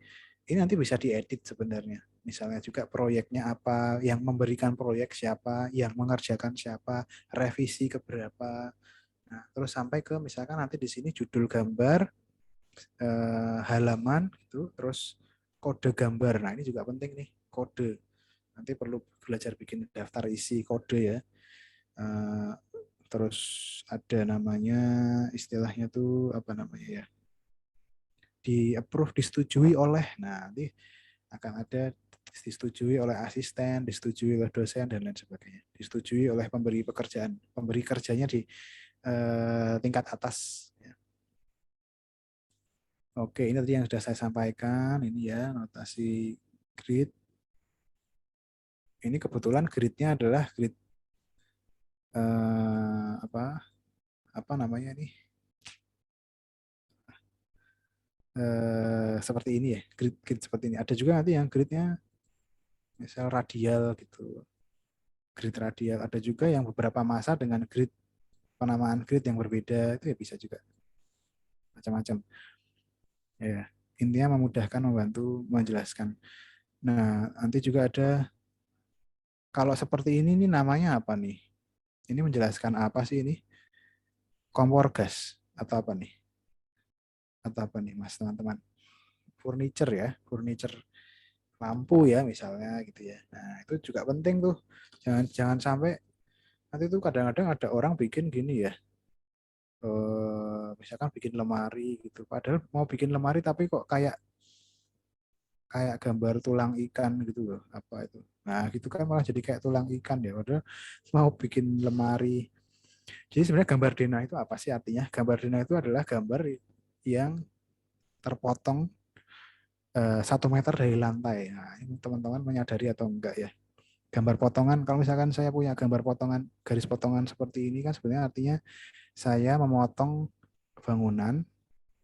Ini nanti bisa diedit sebenarnya. Misalnya juga proyeknya apa, yang memberikan proyek siapa, yang mengerjakan siapa, revisi ke berapa. Nah, terus sampai ke misalkan nanti di sini judul gambar, halaman gitu, terus kode gambar. Nah, ini juga penting nih, kode. Nanti perlu belajar bikin daftar isi kode ya. Eh, terus ada namanya istilahnya tuh apa namanya ya, di approve, disetujui oleh, nah nanti akan ada disetujui oleh asisten, disetujui oleh dosen dan lain sebagainya, disetujui oleh pemberi pekerjaan, pemberi kerjanya di tingkat atas ya. Oke, ini tadi yang sudah saya sampaikan, ini ya notasi grid. Ini kebetulan gridnya adalah grid apa namanya nih, seperti ini ya, grid seperti ini. Ada juga nanti yang gridnya misal radial gitu, grid radial. Ada juga yang beberapa masa dengan grid, penamaan grid yang berbeda, itu ya bisa juga macam-macam. Ya, intinya memudahkan, membantu, menjelaskan. Nah, nanti juga ada kalau seperti ini namanya apa nih? Ini menjelaskan apa sih ini? Kompor gas atau apa nih? Atau apa nih, Mas teman-teman? Furniture ya, furniture lampu ya misalnya gitu ya. Nah, itu juga penting tuh. Jangan jangan sampai nanti tuh kadang-kadang ada orang bikin gini ya. Misalkan bikin lemari gitu. Padahal mau bikin lemari tapi kok kayak kayak gambar tulang ikan gitu loh. Apa itu? Nah, gitu kan malah jadi kayak tulang ikan ya. Padahal mau bikin lemari. Jadi sebenarnya gambar Dena itu apa sih artinya? Gambar Dena itu adalah gambar yang terpotong 1 meter dari lantai. Nah, ini teman-teman menyadari atau enggak ya? Gambar potongan, kalau misalkan saya punya gambar potongan, garis potongan seperti ini kan sebenarnya artinya saya memotong bangunan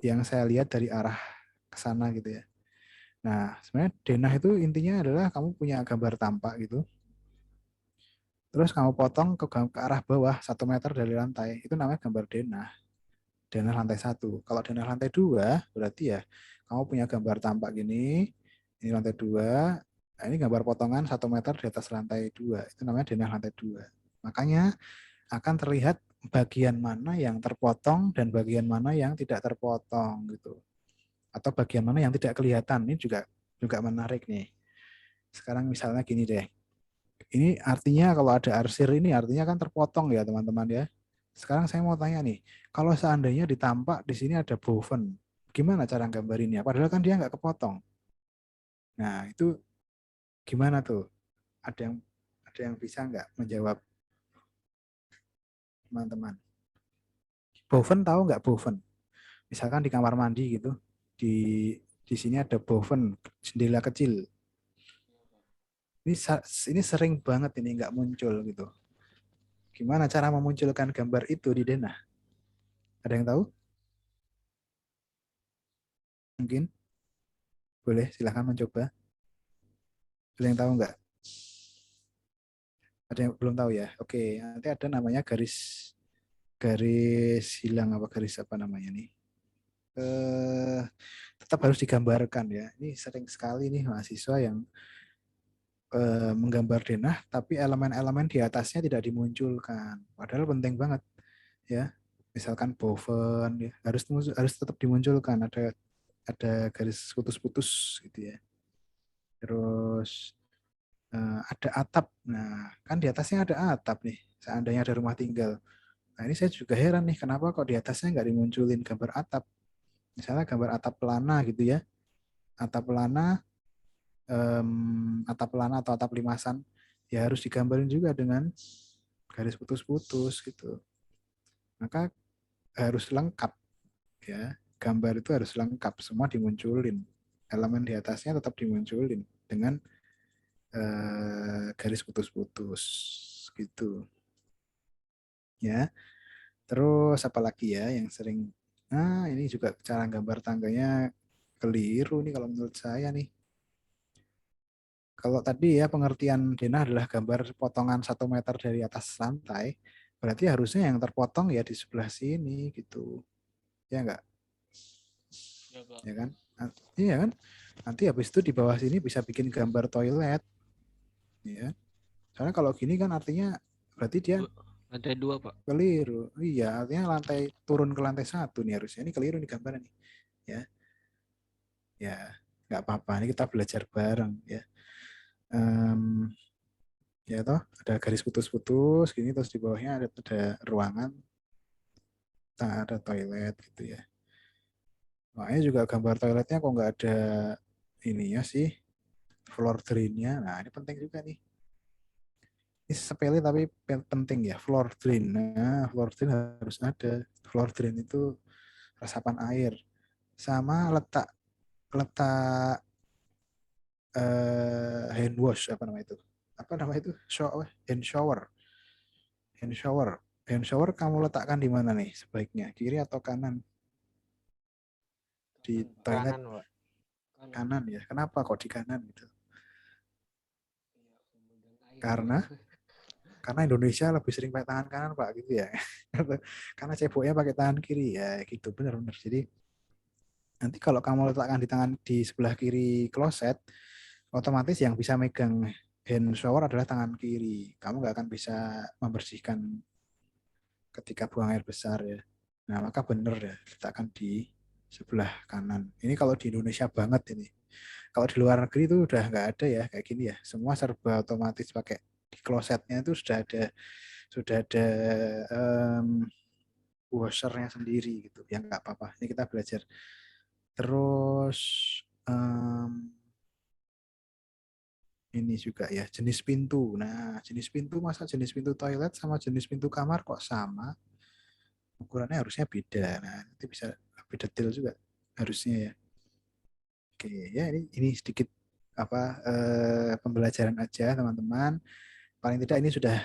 yang saya lihat dari arah ke sana gitu ya. Nah, sebenarnya denah itu intinya adalah kamu punya gambar tampak gitu, terus kamu potong ke arah bawah 1 meter dari lantai, itu namanya gambar denah. denah lantai 1. Kalau denah lantai 2 berarti ya kamu punya gambar tampak gini, ini lantai 2, nah ini gambar potongan 1 meter di atas lantai 2. Itu namanya denah lantai 2. Makanya akan terlihat bagian mana yang terpotong dan bagian mana yang tidak terpotong gitu. Atau bagian mana yang tidak kelihatan. Ini juga menarik nih. Sekarang misalnya gini deh. Ini artinya kalau ada arsir ini artinya kan terpotong ya teman-teman ya. Sekarang saya mau tanya nih, kalau seandainya ditampak di sini ada boven, gimana cara gambarinnya? Padahal kan dia nggak kepotong. Nah itu gimana tuh? Ada yang bisa nggak menjawab teman-teman? Boven tahu nggak boven? Misalkan di kamar mandi gitu, di sini ada boven, jendela kecil. Ini sering banget ini nggak muncul gitu. Gimana cara memunculkan gambar itu di denah? Ada yang tahu? Mungkin boleh silahkan mencoba. Ada yang tahu nggak? Ada yang belum tahu ya? Oke, nanti ada namanya garis hilang apa garis apa namanya nih? Eh, tetap harus digambarkan ya. Ini sering sekali nih mahasiswa yang menggambar denah, tapi elemen-elemen di atasnya tidak dimunculkan. Padahal penting banget ya. Misalkan boven ya, harus tetap dimunculkan. Ada garis putus-putus gitu ya. Terus ada atap. Nah, kan di atasnya ada atap nih. Seandainya ada rumah tinggal. Nah, ini saya juga heran nih, kenapa kok di atasnya nggak dimunculin gambar atap. Misalnya gambar atap pelana gitu ya. Atap pelana, atap pelana atau atap limasan, ya harus digambarin juga dengan garis putus-putus gitu. Maka harus lengkap ya. Gambar itu harus lengkap, semua dimunculin. Elemen di atasnya tetap dimunculin dengan garis putus-putus gitu ya. Terus apalagi ya yang sering, nah ini juga cara gambar tangganya keliru nih kalau menurut saya nih. Kalau tadi ya pengertian denah adalah gambar potongan 1 meter dari atas lantai, berarti harusnya yang terpotong ya di sebelah sini gitu, ya enggak? Ya, Pak. Ya kan? Iya kan? Nanti habis itu di bawah sini bisa bikin gambar toilet, ya. Soalnya kalau gini kan artinya berarti dia Lantai 2, Pak. keliru. Iya, artinya lantai turun ke lantai 1 nih harusnya. Ini keliru nih gambarnya nih. Ya, ya nggak apa-apa. Ini kita belajar bareng ya. Em, ya toh ada garis putus-putus gini terus di bawahnya ada ruangan, ada toilet gitu ya. Makanya juga gambar toiletnya kok nggak ada ininya sih, floor drainnya. Nah ini penting juga nih. Ini sepele tapi penting ya, floor drain. Nah floor drain harus ada. Floor drain itu resapan air sama letak letak hand wash apa nama itu? Apa nama itu? Hand shower. Hand shower. Hand shower kamu letakkan di mana nih sebaiknya? Kiri atau kanan? Di toilet Kanan, Pak. kanan ya. Kenapa kok di kanan gitu? Iya, pemegang air. Karena Indonesia lebih sering pakai tangan kanan Pak gitu ya. Karena ceboknya pakai tangan kiri ya gitu benar-benar. Jadi nanti kalau kamu letakkan di tangan di sebelah kiri kloset, otomatis yang bisa megang hand shower adalah tangan kiri. Kamu nggak akan bisa membersihkan ketika buang air besar ya. Nah maka benar ya letakkan di sebelah kanan. Ini kalau di Indonesia banget ini. Kalau di luar negeri itu udah nggak ada ya kayak gini ya. Semua serba otomatis pakai di klosetnya itu sudah ada washernya sendiri gitu. Ya nggak apa-apa. Ini kita belajar. Terus ini juga ya jenis pintu. Nah jenis pintu masa jenis pintu toilet sama jenis pintu kamar kok sama? Ukurannya harusnya beda. Nah nanti bisa lebih detail juga harusnya ya. Oke ya ini sedikit apa pembelajaran aja teman-teman. Paling tidak ini sudah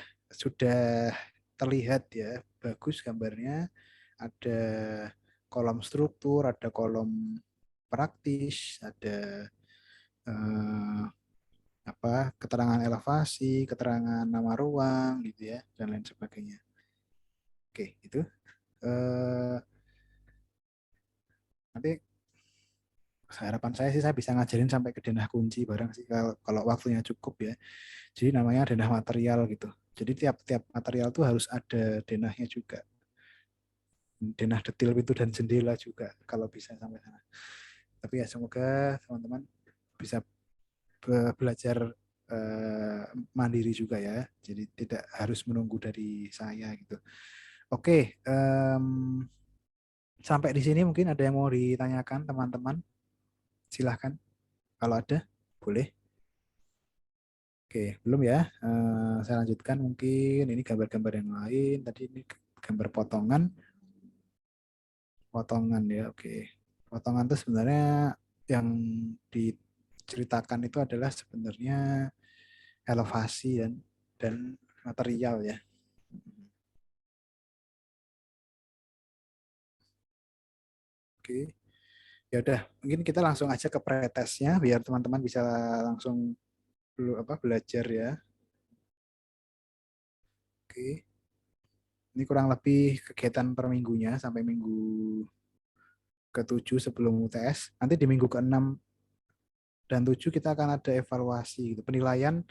terlihat ya bagus gambarnya. Ada kolom struktur, ada kolom praktis, ada eh, apa keterangan elevasi, keterangan nama ruang gitu ya dan lain sebagainya. Oke, itu. Eh, Nanti harapan saya sih saya bisa ngajarin sampai ke denah kunci bareng sih kalau waktunya cukup ya. Jadi namanya denah material gitu. Jadi tiap-tiap material tuh harus ada denahnya juga. Denah detil pintu dan jendela juga kalau bisa sampai sana. Tapi ya semoga teman-teman bisa belajar mandiri juga ya. Jadi tidak harus menunggu dari saya gitu. Oke, sampai di sini mungkin ada yang mau ditanyakan teman-teman. Silahkan kalau ada, boleh. Oke, belum ya. Saya lanjutkan mungkin ini gambar-gambar yang lain. Tadi ini gambar potongan. Potongan ya, oke. Potongan itu sebenarnya yang diceritakan itu adalah sebenarnya elevasi dan material ya. Oke. Ya udah, mungkin kita langsung aja ke pretestnya biar teman-teman bisa langsung belajar ya. Oke. Ini kurang lebih kegiatan per minggunya sampai minggu ke-7 sebelum UTS. Nanti di minggu ke-6 dan 7 kita akan ada evaluasi gitu, penilaian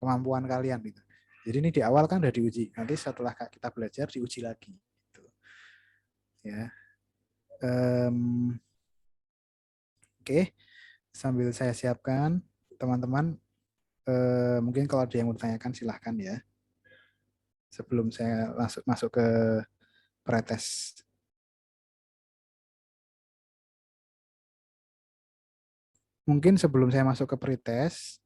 kemampuan kalian gitu. Jadi ini di awal kan udah diuji. Nanti setelah kita belajar diuji lagi gitu. Ya. Oke. Sambil saya siapkan teman-teman mungkin kalau ada yang mau ditanyakan silahkan ya. Sebelum saya langsung masuk ke pretest. Mungkin sebelum saya masuk ke pretest,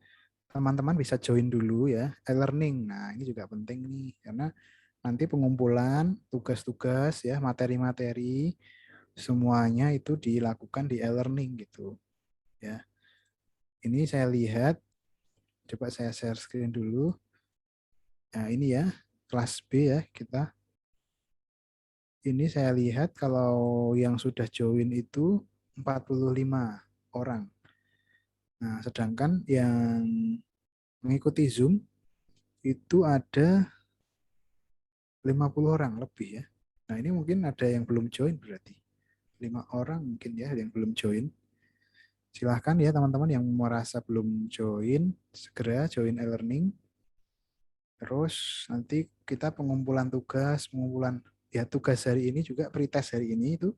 teman-teman bisa join dulu ya e-learning. Nah, ini juga penting nih karena nanti pengumpulan tugas-tugas ya, materi-materi semuanya itu dilakukan di e-learning gitu. Ya. Ini saya lihat, coba saya share screen dulu. Nah, ini ya, kelas B ya kita. Ini saya lihat kalau yang sudah join itu 45 orang. Nah, sedangkan yang mengikuti Zoom itu ada 50 orang lebih ya. Nah, ini mungkin ada yang belum join berarti. 5 orang mungkin ya yang belum join. Silahkan ya teman-teman yang merasa belum join, segera join e-learning. Terus nanti kita pengumpulan tugas hari ini juga pretest hari ini itu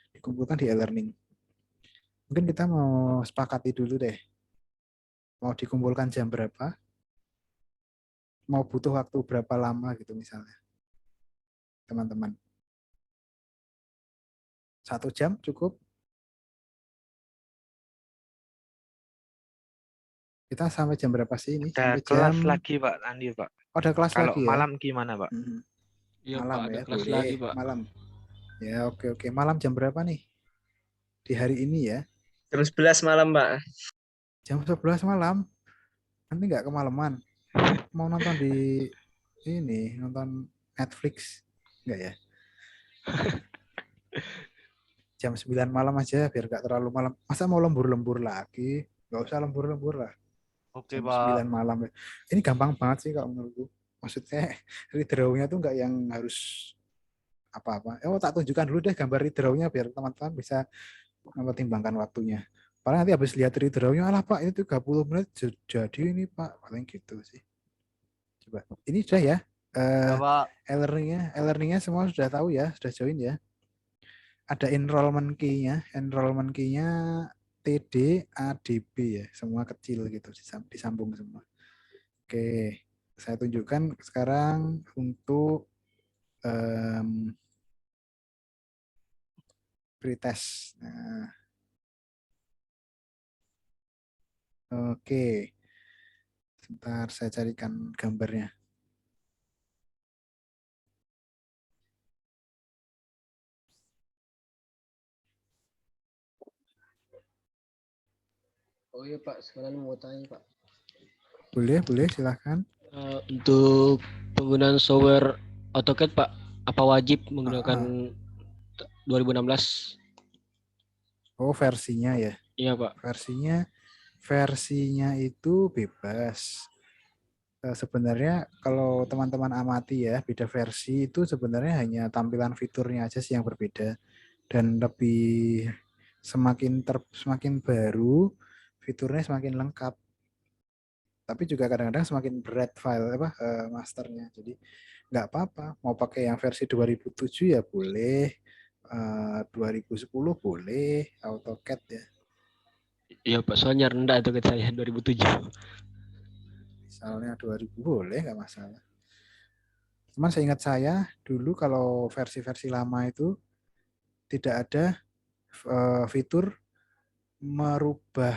dikumpulkan di e-learning. Mungkin kita mau sepakati dulu deh. Mau dikumpulkan jam berapa? Mau butuh waktu berapa lama gitu misalnya. Teman-teman. 1 jam cukup? Kita sampai jam berapa sih ini? Ada Sampai kelas jam... lagi Pak Andi Pak. Oh, ada kelas Kalau lagi ya? malam gimana Pak? Iya Malam Pak, ada ya, kelas boleh. lagi Pak. Malam. Ya, oke. Malam jam berapa nih? Di hari ini ya? Jam 11 malam, Pak. Jam 11 malam? Nanti nggak kemalaman. Mau nonton di ini, nonton Netflix? Nggak ya? Jam 9 malam aja, biar nggak terlalu malam. Masa mau lembur-lembur lagi? Nggak usah lembur-lembur lah. Oke, Jam Pak. 9 malam. Ini gampang banget sih kalau menurutku. Maksudnya, redraw-nya tuh nggak yang harus apa-apa. Tak tunjukkan dulu deh gambar redraw-nya biar teman-teman bisa mempertimbangkan waktunya. Paling nanti habis lihat redraw-nya, alah Pak, ini 30 menit jadi ini Pak. Paling gitu sih. Coba. Ini sudah ya. Ya, Pak. E-learning-nya semua sudah tahu ya, sudah join ya. Ada enrollment key-nya. Enrollment key-nya TD, ADB ya. Semua kecil gitu, disambung semua. Oke, saya tunjukkan sekarang untuk pretest. Nah, oke. Sebentar saya carikan gambarnya. Oh iya Pak, sekarang mau tanya Pak. Boleh, silahkan. Untuk penggunaan software AutoCAD Pak, apa wajib menggunakan 2016? Oh, versinya ya. Iya Pak. Versinya itu bebas. sebenarnya kalau teman-teman amati ya, beda versi itu sebenarnya hanya tampilan fiturnya aja sih yang berbeda, dan lebih semakin baru fiturnya semakin lengkap. Tapi juga kadang-kadang semakin berat file masternya. Jadi nggak apa-apa, mau pakai yang versi 2007 ya boleh, 2010 boleh, AutoCAD ya. Iya Pak, soalnya rendah itu ke saya 2007. Misalnya 2000 boleh, nggak masalah. Cuman seingat saya dulu kalau versi-versi lama itu tidak ada fitur merubah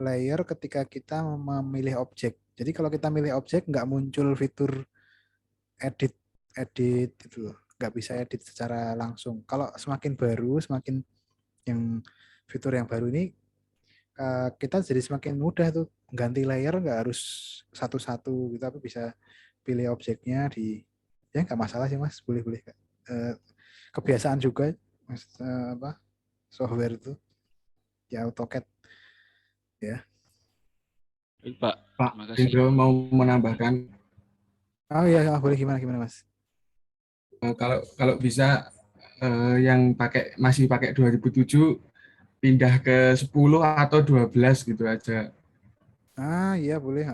layer ketika kita memilih objek. Jadi kalau kita milih objek nggak muncul fitur edit edit itu loh. Nggak bisa edit secara langsung. Kalau semakin baru, semakin yang fitur yang baru ini kita jadi semakin mudah tuh ganti layer, nggak harus satu-satu gitu, tapi bisa pilih objeknya di ya nggak masalah sih mas, boleh-boleh. Kebiasaan juga mas, software itu di AutoCAD ya. Baik, Pak, Pak terima kasih. Indro mau menambahkan, Oh iya, boleh, gimana mas? kalau kalau bisa yang masih pakai 2007 pindah ke 10 atau 12 gitu aja. Iya boleh.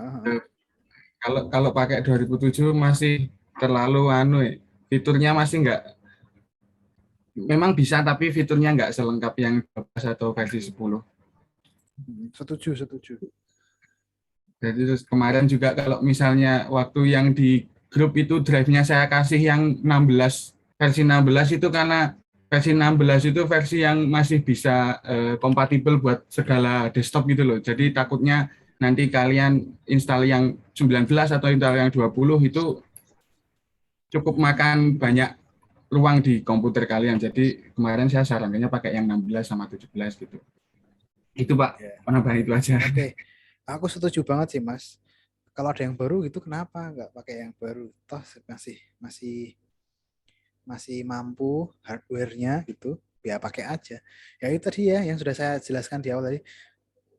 Kalau kalau pakai 2007 masih terlalu fiturnya masih nggak, memang bisa tapi fiturnya nggak selengkap yang 12 atau versi 10. Setuju. Jadi terus kemarin juga kalau misalnya waktu yang di grup itu drive-nya saya kasih yang 16, versi 16 itu karena versi 16 itu versi yang masih bisa kompatibel buat segala desktop gitu loh. Jadi takutnya nanti kalian install yang 19 atau install yang 20 itu cukup makan banyak ruang di komputer kalian. Jadi kemarin saya sarankannya pakai yang 16 sama 17 gitu. Itu Pak, Ya. penambahan itu aja. Oke, aku setuju banget sih mas. Kalau ada yang baru gitu kenapa nggak pakai yang baru? Toh masih masih masih mampu hardware-nya gitu, ya pakai aja. Ya itu tadi ya yang sudah saya jelaskan di awal tadi,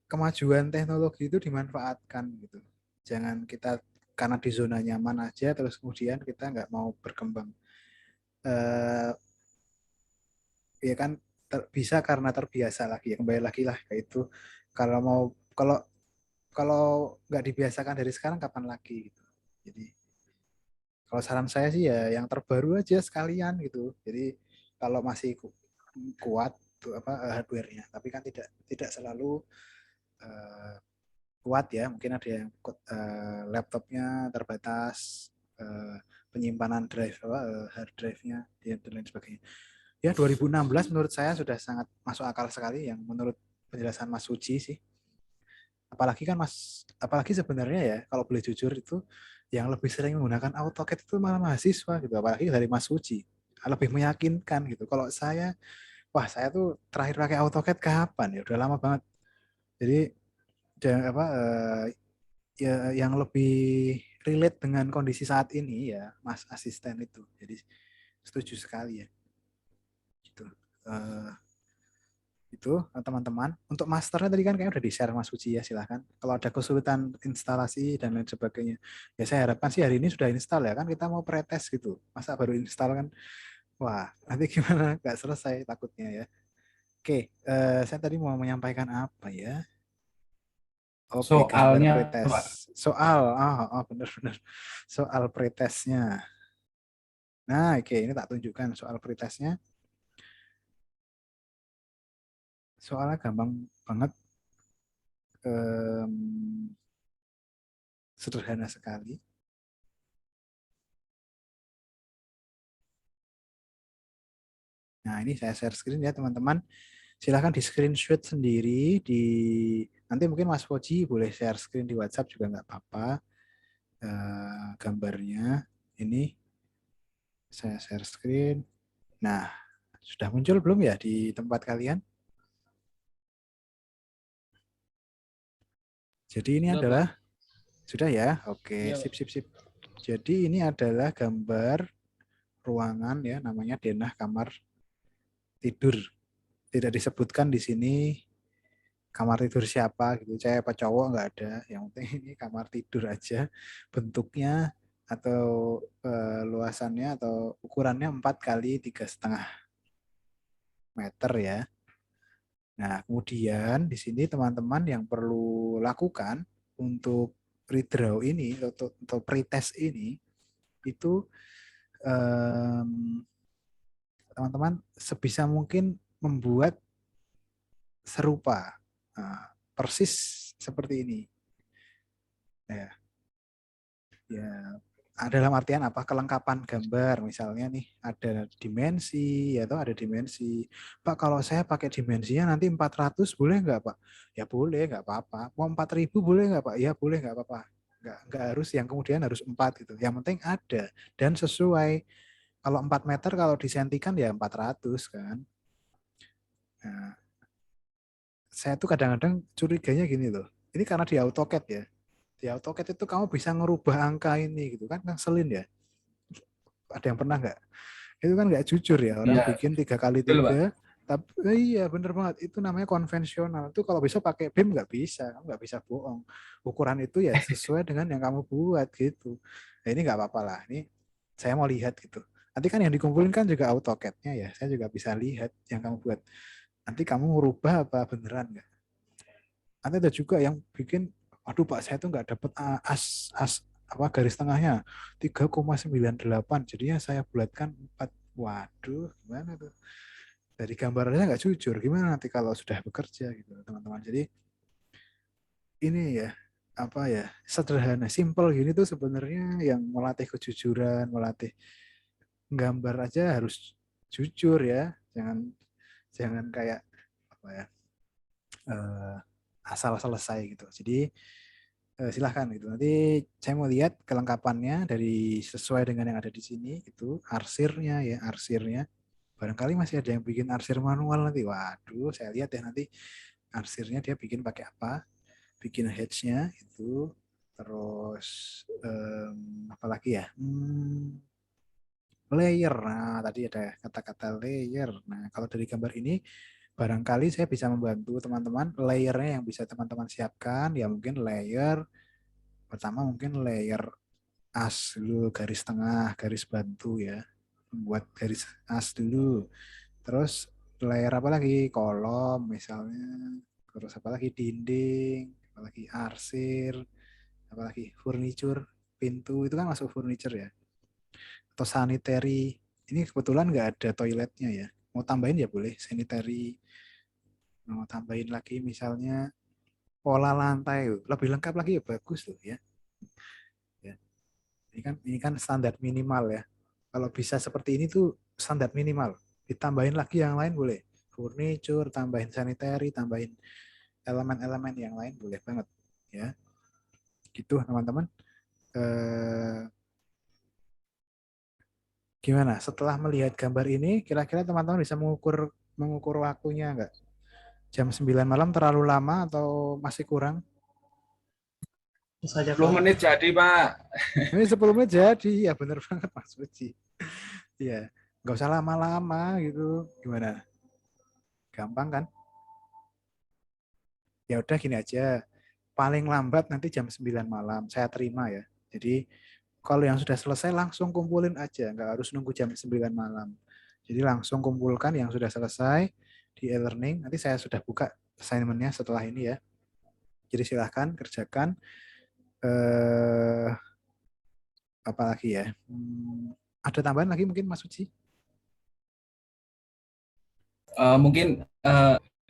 kemajuan teknologi itu dimanfaatkan gitu. Jangan kita karena di zona nyaman aja terus kemudian kita nggak mau berkembang. Ya kan bisa karena terbiasa lagi ya, kembali lagi lah kayak itu. Kalau mau kalau kalau nggak dibiasakan dari sekarang kapan lagi gitu. Jadi kalau saran saya sih ya yang terbaru aja sekalian gitu. Jadi kalau masih kuat tuh hardware-nya, tapi kan tidak selalu uh, kuat ya. Mungkin ada yang laptopnya terbatas, penyimpanan hard drive-nya dan lain sebagainya. Ya 2016 menurut saya sudah sangat masuk akal sekali yang menurut penjelasan Mas Suci sih. Apalagi sebenarnya ya kalau boleh jujur itu yang lebih sering menggunakan AutoCAD itu malah mahasiswa gitu, apalagi dari Mas Suci lebih meyakinkan gitu. Kalau saya tuh terakhir pakai AutoCAD kapan ya, udah lama banget. Jadi ya yang lebih relate dengan kondisi saat ini ya Mas asisten itu. Jadi setuju sekali ya gitu. Itu teman-teman. Untuk masternya tadi kan kayaknya udah di-share Mas Uji ya, silahkan. Kalau ada kesulitan instalasi dan lain sebagainya, ya saya harapkan sih hari ini sudah install ya, kan kita mau pretest gitu. Masa baru install kan, wah nanti gimana, nggak selesai takutnya ya. Oke, saya tadi mau menyampaikan apa ya? Oke, gambar Soalnya Pak, pretest. Soal, benar-benar. Soal pretestnya. Nah, oke, ini tak tunjukkan soal pretestnya. Soalnya gampang banget. Sederhana sekali. Nah, ini saya share screen ya, teman-teman. Silahkan di screenshot sendiri. Nanti mungkin Mas Foji boleh share screen di WhatsApp juga nggak apa-apa. Gambarnya ini saya share screen. Nah, sudah muncul belum ya di tempat kalian? Jadi ini Sudah, adalah Pak. sudah ya. Oke, Iya, Pak. sip. Jadi ini adalah gambar ruangan ya, namanya denah kamar tidur. Tidak disebutkan di sini kamar tidur siapa gitu, cewek apa cowok nggak ada, yang penting ini kamar tidur aja, bentuknya atau luasannya atau ukurannya 4 kali 3,5 meter ya. Nah, kemudian di sini teman-teman yang perlu lakukan untuk redraw ini atau pretest ini itu teman-teman sebisa mungkin membuat serupa, nah, persis seperti ini. Ya, ya dalam artian apa, kelengkapan gambar misalnya nih ada dimensi atau ada dimensi. Pak, kalau saya pakai dimensinya nanti 400 boleh nggak Pak? Ya boleh, nggak apa-apa. Mau 4.000 boleh nggak Pak? Ya boleh, nggak apa-apa. Nggak harus yang kemudian harus 4 gitu. Yang penting ada dan sesuai. Kalau 4 meter kalau disentikan ya 400 kan. Nah, saya tuh kadang-kadang curiganya gini loh. Ini karena di AutoCAD ya. Di AutoCAD itu kamu bisa ngerubah angka ini gitu kan, ngeselin ya. Ada yang pernah nggak? Itu kan nggak jujur ya, orang Iya, bikin 3 kali betul, Pak. 3, tapi iya bener banget, itu namanya konvensional. Itu kalau bisa pakai BIM nggak bisa, kamu nggak bisa bohong. Ukuran itu ya sesuai dengan yang kamu buat gitu. Nah, ini nggak apa-apa lah, ini saya mau lihat gitu. Nanti kan yang dikumpulin kan juga AutoCAD-nya ya, saya juga bisa lihat yang kamu buat. Nanti kamu merubah apa beneran nggak? Nanti ada juga yang bikin, aduh Pak, saya tuh nggak dapet apa garis tengahnya 3,98, jadinya saya bulatkan 4. Waduh, gimana tuh? Dari gambarnya nggak jujur, gimana nanti kalau sudah bekerja gitu, teman-teman. Jadi ini ya, apa ya, sederhana, simple gini tuh sebenarnya yang melatih kejujuran, melatih gambar aja harus jujur ya, jangan jangan kayak apa ya, eh, asal selesai gitu. Jadi silahkan gitu. Nanti saya mau lihat kelengkapannya dari sesuai dengan yang ada di sini itu arsirnya ya, arsirnya. Barangkali masih ada yang bikin arsir manual nanti. Waduh, saya lihat ya nanti arsirnya dia bikin pakai apa? Bikin hedge-nya itu. Terus apa lagi ya? Layer. Nah, tadi ada kata-kata layer. Nah, kalau dari gambar ini barangkali saya bisa membantu teman-teman layernya yang bisa teman-teman siapkan ya, mungkin layer pertama mungkin layer as dulu, garis tengah, garis bantu ya. Membuat garis as dulu. Terus layer apa lagi? Kolom misalnya. Terus apa lagi? Dinding, apa lagi? Arsir, apa lagi? Furniture, pintu itu kan masuk furniture ya. Atau sanitary. Ini kebetulan nggak ada toiletnya ya. Mau tambahin ya boleh sanitary. Mau tambahin lagi misalnya pola lantai, lebih lengkap lagi ya bagus loh ya. Ya. Ini kan standar minimal ya. Kalau bisa seperti ini tuh standar minimal. Ditambahin lagi yang lain boleh. Furniture, tambahin sanitary, tambahin elemen-elemen yang lain boleh banget ya. Gitu teman-teman. Gimana? Setelah melihat gambar ini, kira-kira teman-teman bisa mengukur mengukur waktunya nggak? Jam 9 malam terlalu lama atau masih kurang? Saja 10 Pak. menit jadi, Pak. Ini 10 menit jadi, ya bener banget Mas Puji. Iya, nggak usah lama-lama gitu. Gimana? Gampang kan? Ya udah gini aja. Paling lambat nanti jam 9 malam. Saya terima ya. Jadi kalau yang sudah selesai langsung kumpulin aja. Nggak harus nunggu jam 9 malam. Jadi langsung kumpulkan yang sudah selesai di e-learning. Nanti saya sudah buka assignment-nya setelah ini ya. Jadi silahkan kerjakan. Apa lagi ya? Ada tambahan lagi mungkin Mas Uji? Mungkin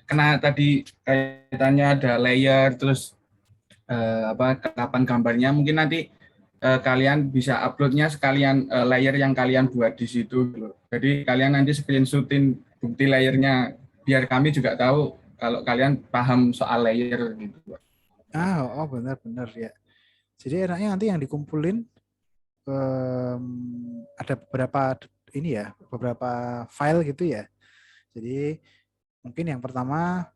karena tadi kaitannya ada layer, terus kelengkapan gambarnya, mungkin nanti kalian bisa uploadnya sekalian layer yang kalian buat di situ. Jadi kalian nanti screenshotin bukti layernya, biar kami juga tahu kalau kalian paham soal layer gitu. Oh benar-benar ya. Jadi enaknya nanti yang dikumpulin ada beberapa ini ya, beberapa file gitu ya. Jadi mungkin yang pertama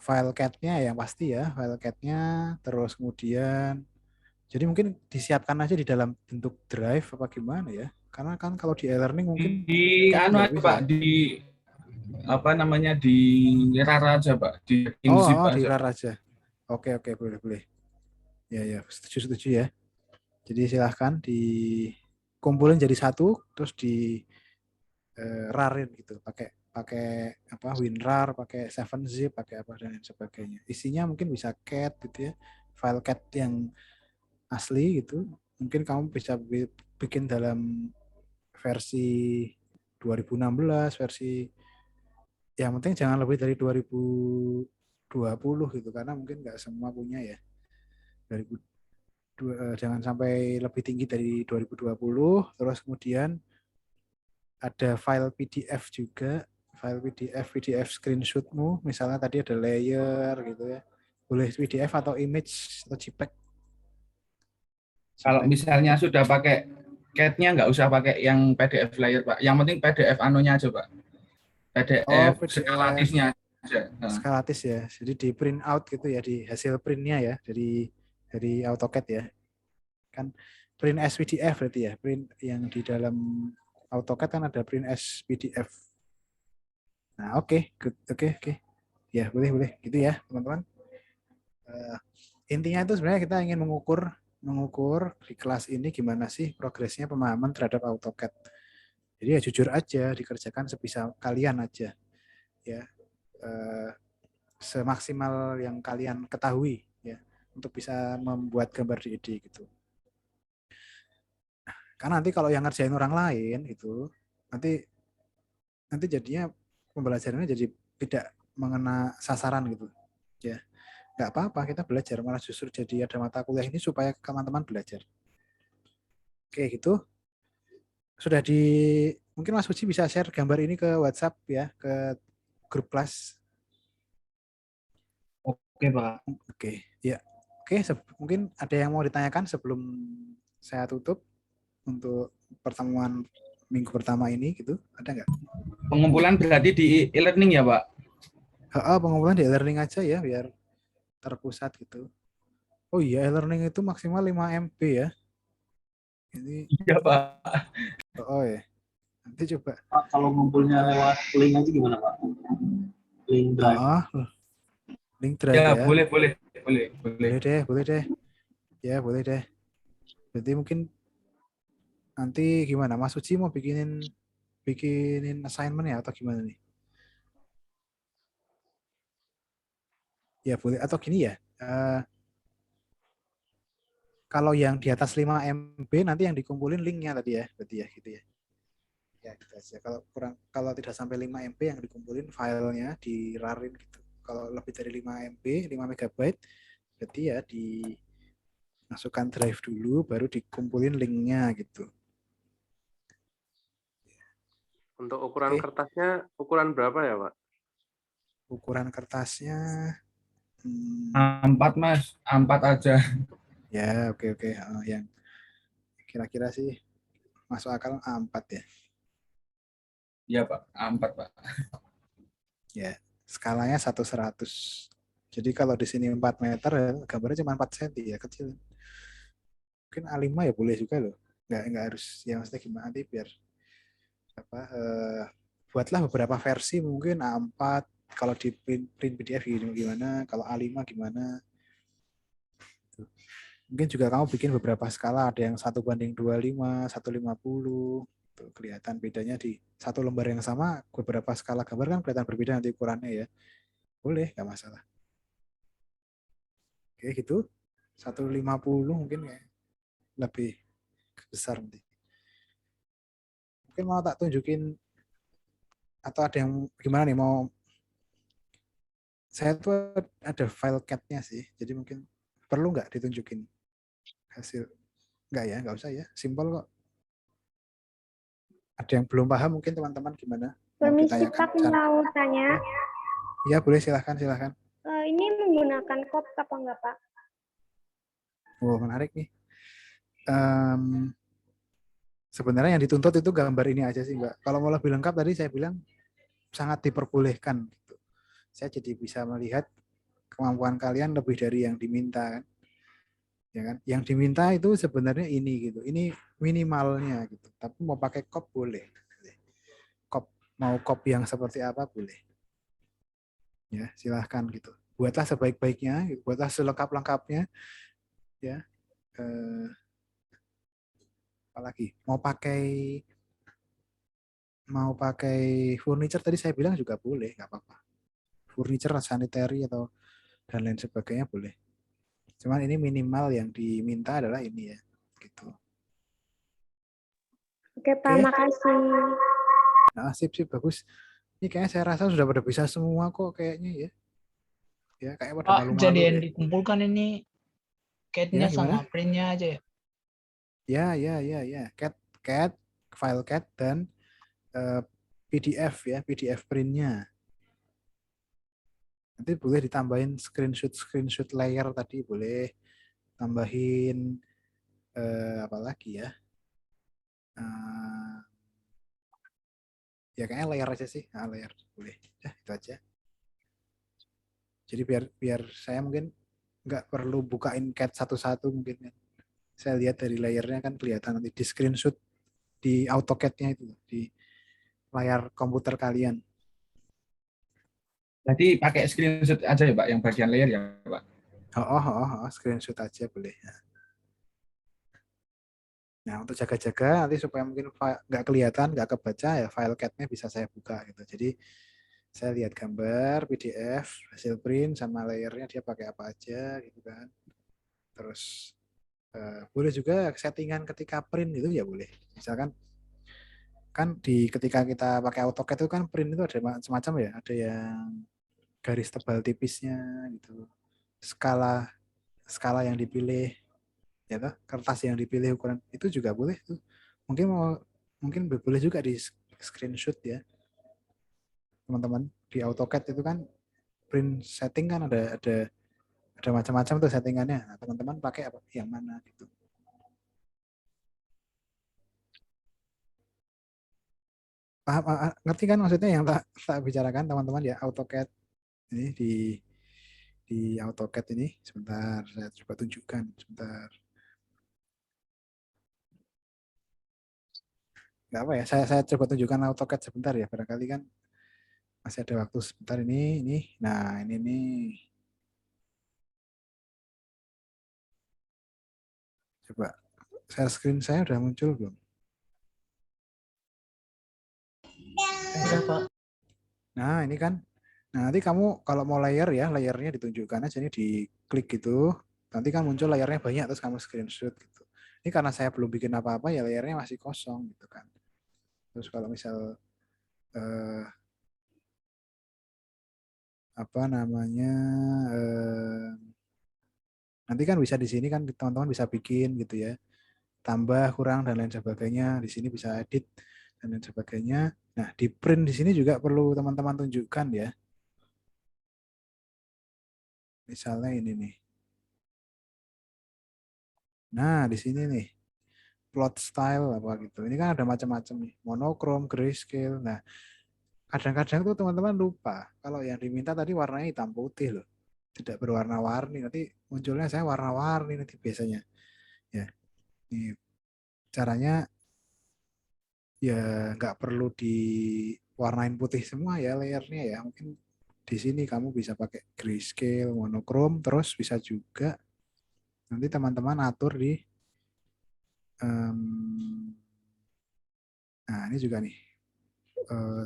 file CAD-nya yang pasti ya, file CAD-nya, terus kemudian jadi mungkin disiapkan aja di dalam bentuk drive apa gimana ya? Karena kan kalau di e-learning mungkin Di CAD anu nggak aja, bisa. Pak, di apa namanya di RAR aja Pak, di Oh, zip di aja. RAR aja. Oke, boleh. Ya, setuju ya. Jadi silahkan dikumpulin jadi satu, terus di rarin gitu, pakai pakai apa WinRAR, pakai 7zip, pakai apa dan lain sebagainya. Isinya mungkin bisa cat gitu ya, file cat yang asli gitu. Mungkin kamu bisa bikin dalam versi 2016, versi yang penting jangan lebih dari 2020 gitu, karena mungkin nggak semua punya ya. 2002, jangan sampai lebih tinggi dari 2020. Terus kemudian ada file PDF juga, file PDF screenshotmu, misalnya tadi ada layer gitu ya, boleh PDF atau image atau JPEG. Kalau misalnya sudah pakai CAT-nya nggak usah pakai yang PDF layer Pak. Yang penting PDF anunya aja Pak. Oh, PDF PDF skematisnya aja. Nah, skematis ya, jadi di print out gitu ya, di hasil printnya ya, dari AutoCAD ya, kan print as PDF berarti ya, print yang di dalam AutoCAD kan ada print as PDF. Nah, oke, good. Oke. Ya, boleh gitu ya, teman-teman. Intinya itu sebenarnya kita ingin mengukur di kelas ini gimana sih progresnya pemahaman terhadap AutoCAD. Jadi ya jujur aja, dikerjakan sebisa kalian aja, ya, semaksimal yang kalian ketahui, ya, untuk bisa membuat gambar DED gitu. Karena nanti kalau yang ngerjain orang lain itu, nanti jadinya pembelajarannya jadi tidak mengena sasaran gitu, ya. Nggak apa-apa, kita belajar, malah justru jadi ada mata kuliah ini supaya teman-teman belajar. Oke, gitu. Sudah mungkin Mas Uci bisa share gambar ini ke WhatsApp ya, ke grup kelas. oke Pak. Oke, ya. Oke, mungkin ada yang mau ditanyakan sebelum saya tutup untuk pertemuan minggu pertama ini gitu. Ada nggak? Pengumpulan berarti di e-learning ya Pak? Pengumpulan di e-learning aja ya, biar terpusat gitu. Oh iya, e-learning itu maksimal 5 MB ya. Ini, Iya Pak. oh ya. Nanti coba. Pak, kalau ngumpulnya lewat link aja gimana Pak? Link drive. Link drive Ya ya. boleh. Boleh deh. Ya, boleh deh. Berarti mungkin nanti gimana? Mas Uci mau bikinin assignment ya atau gimana nih? Ya boleh, atau gini ya. Kalau yang di atas 5 MB nanti yang dikumpulin linknya tadi ya, berarti ya gitu ya. Ya gitu aja. Kalau tidak sampai 5 MB yang dikumpulin filenya dirarin gitu. Kalau lebih dari 5 MB, 5 megabyte, berarti ya dimasukkan drive dulu, baru dikumpulin linknya gitu. Untuk ukuran Oke. kertasnya ukuran berapa ya, Pak? Ukuran kertasnya, A4 Mas, A4 aja. ya oke. Yang kira-kira sih masuk akal A4 ya. Iya Pak, A4 Pak. Ya, skalanya 1/100. Jadi kalau di sini 4 meter, ya, gambarnya cuma 4 cm ya, kecil. Mungkin A5 ya boleh juga loh. Nggak harus, ya maksudnya gimana nanti biar apa, buatlah beberapa versi, mungkin A4, kalau di print PDF gimana, kalau A5 gimana. Mungkin juga kamu bikin beberapa skala, ada yang 1:25, 1:50. Tuh, kelihatan bedanya di satu lembar yang sama, beberapa skala gambar kan kelihatan berbeda nanti ukurannya ya. Boleh, nggak masalah. Oke gitu, 1:50 mungkin ya, lebih besar nanti. Mungkin mau tak tunjukin, atau ada yang gimana nih, mau saya tuh ada file CAD-nya sih, jadi mungkin perlu nggak ditunjukin hasil? Nggak ya, nggak usah ya, simpel kok. Ada yang belum paham mungkin teman-teman, gimana? Mau Permisi ditanyakan Pak, mau tanya. Ya boleh, silahkan. Ini menggunakan kop apa enggak Pak? Oh, menarik nih. Sebenarnya yang dituntut itu gambar ini aja sih, Mbak. Kalau mau lebih lengkap tadi saya bilang sangat diperbolehkan gitu. Saya jadi bisa melihat kemampuan kalian lebih dari yang diminta kan. Ya kan? Yang diminta itu sebenarnya ini gitu. Ini minimalnya gitu. Tapi mau pakai kop boleh. Kop mau copy yang seperti apa boleh. Ya, silahkan gitu. Buatlah sebaik-baiknya, gitu. Buatlah selengkap-lengkapnya. Ya, apalagi mau pakai furniture tadi saya bilang juga boleh, nggak apa-apa. Furniture, sanitary atau dan lain sebagainya boleh. Cuman ini minimal yang diminta adalah ini ya, gitu. Oke, Pak, Oke. makasih. Nah, sip bagus. Ini kayaknya saya rasa sudah pada bisa semua kok kayaknya ya. Ya, kayak pada Pak, malu-malu jadi yang ya. dikumpulkan ini Ya, CAT-nya gimana? sama print-nya aja ya. Ya. Cat, file cat dan eh, PDF ya, PDF printnya. Nanti boleh ditambahin screenshot layer tadi boleh tambahin apa lagi ya? Eh, ya kayaknya layer aja sih, nah, layer boleh. Ya, itu aja. Jadi biar saya mungkin nggak perlu bukain cat satu-satu mungkin kan. Saya lihat dari layernya kan kelihatan nanti di screenshot di AutoCAD-nya itu di layar komputer kalian. Jadi pakai screenshot aja ya Pak, yang bagian layer ya Pak. Screenshot aja boleh. Nah, untuk jaga-jaga nanti supaya mungkin nggak kelihatan, nggak kebaca ya file CAD-nya bisa saya buka gitu. Jadi saya lihat gambar, PDF, hasil print sama layernya dia pakai apa aja gitu kan. Terus boleh juga settingan ketika print gitu ya boleh. Misalkan kan ketika kita pakai AutoCAD itu kan print itu ada semacam ya, ada yang garis tebal tipisnya gitu. Skala yang dipilih ya toh, kertas yang dipilih ukuran itu juga boleh tuh. Mungkin boleh juga di screenshot ya. Teman-teman di AutoCAD itu kan print setting kan ada macam-macam tuh settingannya. Nah, teman-teman pakai apa yang mana gitu. Paham, ngerti kan maksudnya yang tak bicarakan teman-teman ya AutoCAD ini di AutoCAD ini sebentar saya coba tunjukkan sebentar. Nggak apa ya, saya coba tunjukkan AutoCAD sebentar ya, barangkali kan masih ada waktu sebentar ini. Nah, ini nih. Coba share screen saya udah muncul belum? Udah, Pak. Nah, ini kan. Nah, nanti kamu kalau mau layer ya, layernya ditunjukkan aja nih di klik gitu. Nanti kan muncul layarnya banyak terus kamu screenshot gitu. Ini karena saya belum bikin apa-apa ya layarnya masih kosong gitu kan. Terus kalau misal eh, apa namanya nanti kan bisa di sini kan teman-teman bisa bikin gitu ya. Tambah, kurang dan lain sebagainya. Di sini bisa edit dan lain sebagainya. Nah, di print di sini juga perlu teman-teman tunjukkan ya. Misalnya ini nih. Nah, di sini nih. Plot style apa gitu. Ini kan ada macam-macam nih. Monochrome, grayscale. Nah, kadang-kadang tuh teman-teman lupa. Kalau yang diminta tadi warnanya hitam putih loh. Tidak berwarna-warni. Nanti munculnya saya warna-warni nanti biasanya. Ya, ini caranya ya nggak perlu diwarnain putih semua ya layernya ya. Mungkin di sini kamu bisa pakai grayscale, monochrome, terus bisa juga nanti teman-teman atur di nah ini juga nih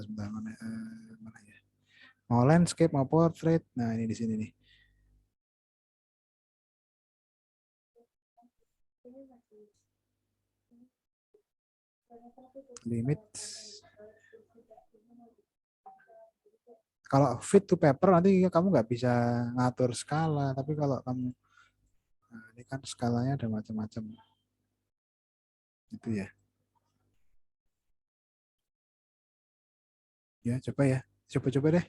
sebentar mana ya, mau landscape mau portrait, nah ini di sini nih limit. Kalau fit to paper nanti kamu nggak bisa ngatur skala, tapi kalau kamu nah ini kan skalanya ada macam-macam itu ya. Ya coba ya, coba deh.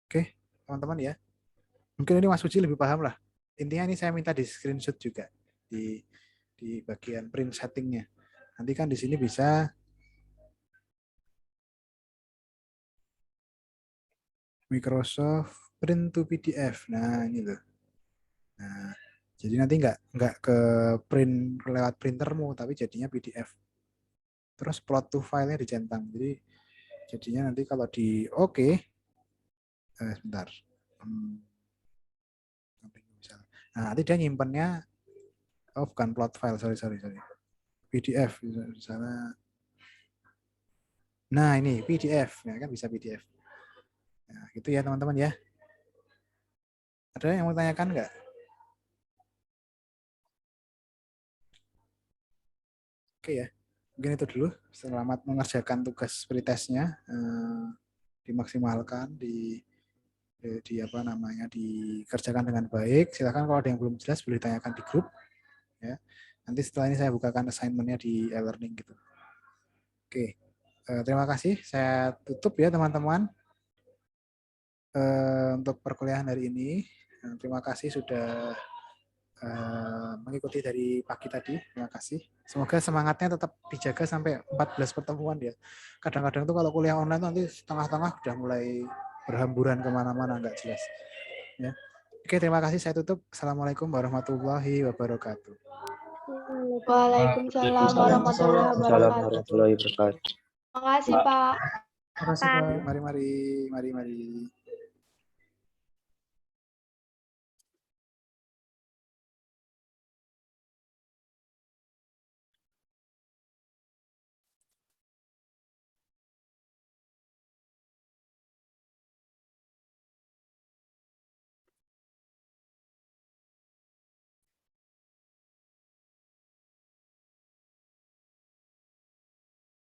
Oke teman-teman ya, mungkin ini Mas Uji lebih paham lah. Intinya ini saya minta di screenshot juga di bagian print settingnya. Nanti kan di sini bisa Microsoft Print to PDF. Nah ini loh. Nah jadi nanti nggak ke print lewat printermu, tapi jadinya PDF. terus plot to file-nya dicentang. Jadi jadinya nanti kalau di sebentar. Nah, nanti dia nyimpennya bukan plot file, sorry. PDF di sana. Nah, ini PDF, ya kan bisa PDF. Nah, gitu ya teman-teman ya. Ada yang mau tanyakan nggak? Oke ya, mungkin itu dulu. Selamat mengerjakan tugas pretestnya, dimaksimalkan, dikerjakan dengan baik. Silakan kalau ada yang belum jelas boleh tanyakan di grup. Ya, nanti setelah ini saya bukakan assignment-nya di e-learning gitu. Oke, terima kasih. Saya tutup ya teman-teman untuk perkuliahan hari ini. Terima kasih sudah mengikuti dari pagi tadi. Terima kasih. Semoga semangatnya tetap dijaga sampai 14 pertemuan ya. Kadang-kadang tuh kalau kuliah online nanti setengah-tengah udah mulai berhamburan kemana-mana nggak jelas. Ya. Oke, terima kasih. Saya tutup. Assalamualaikum warahmatullahi wabarakatuh. Waalaikumsalam warahmatullahi wabarakatuh. warahmatullahi wabarakatuh. Terima kasih, Pak. Terima kasih, Pak. Mari.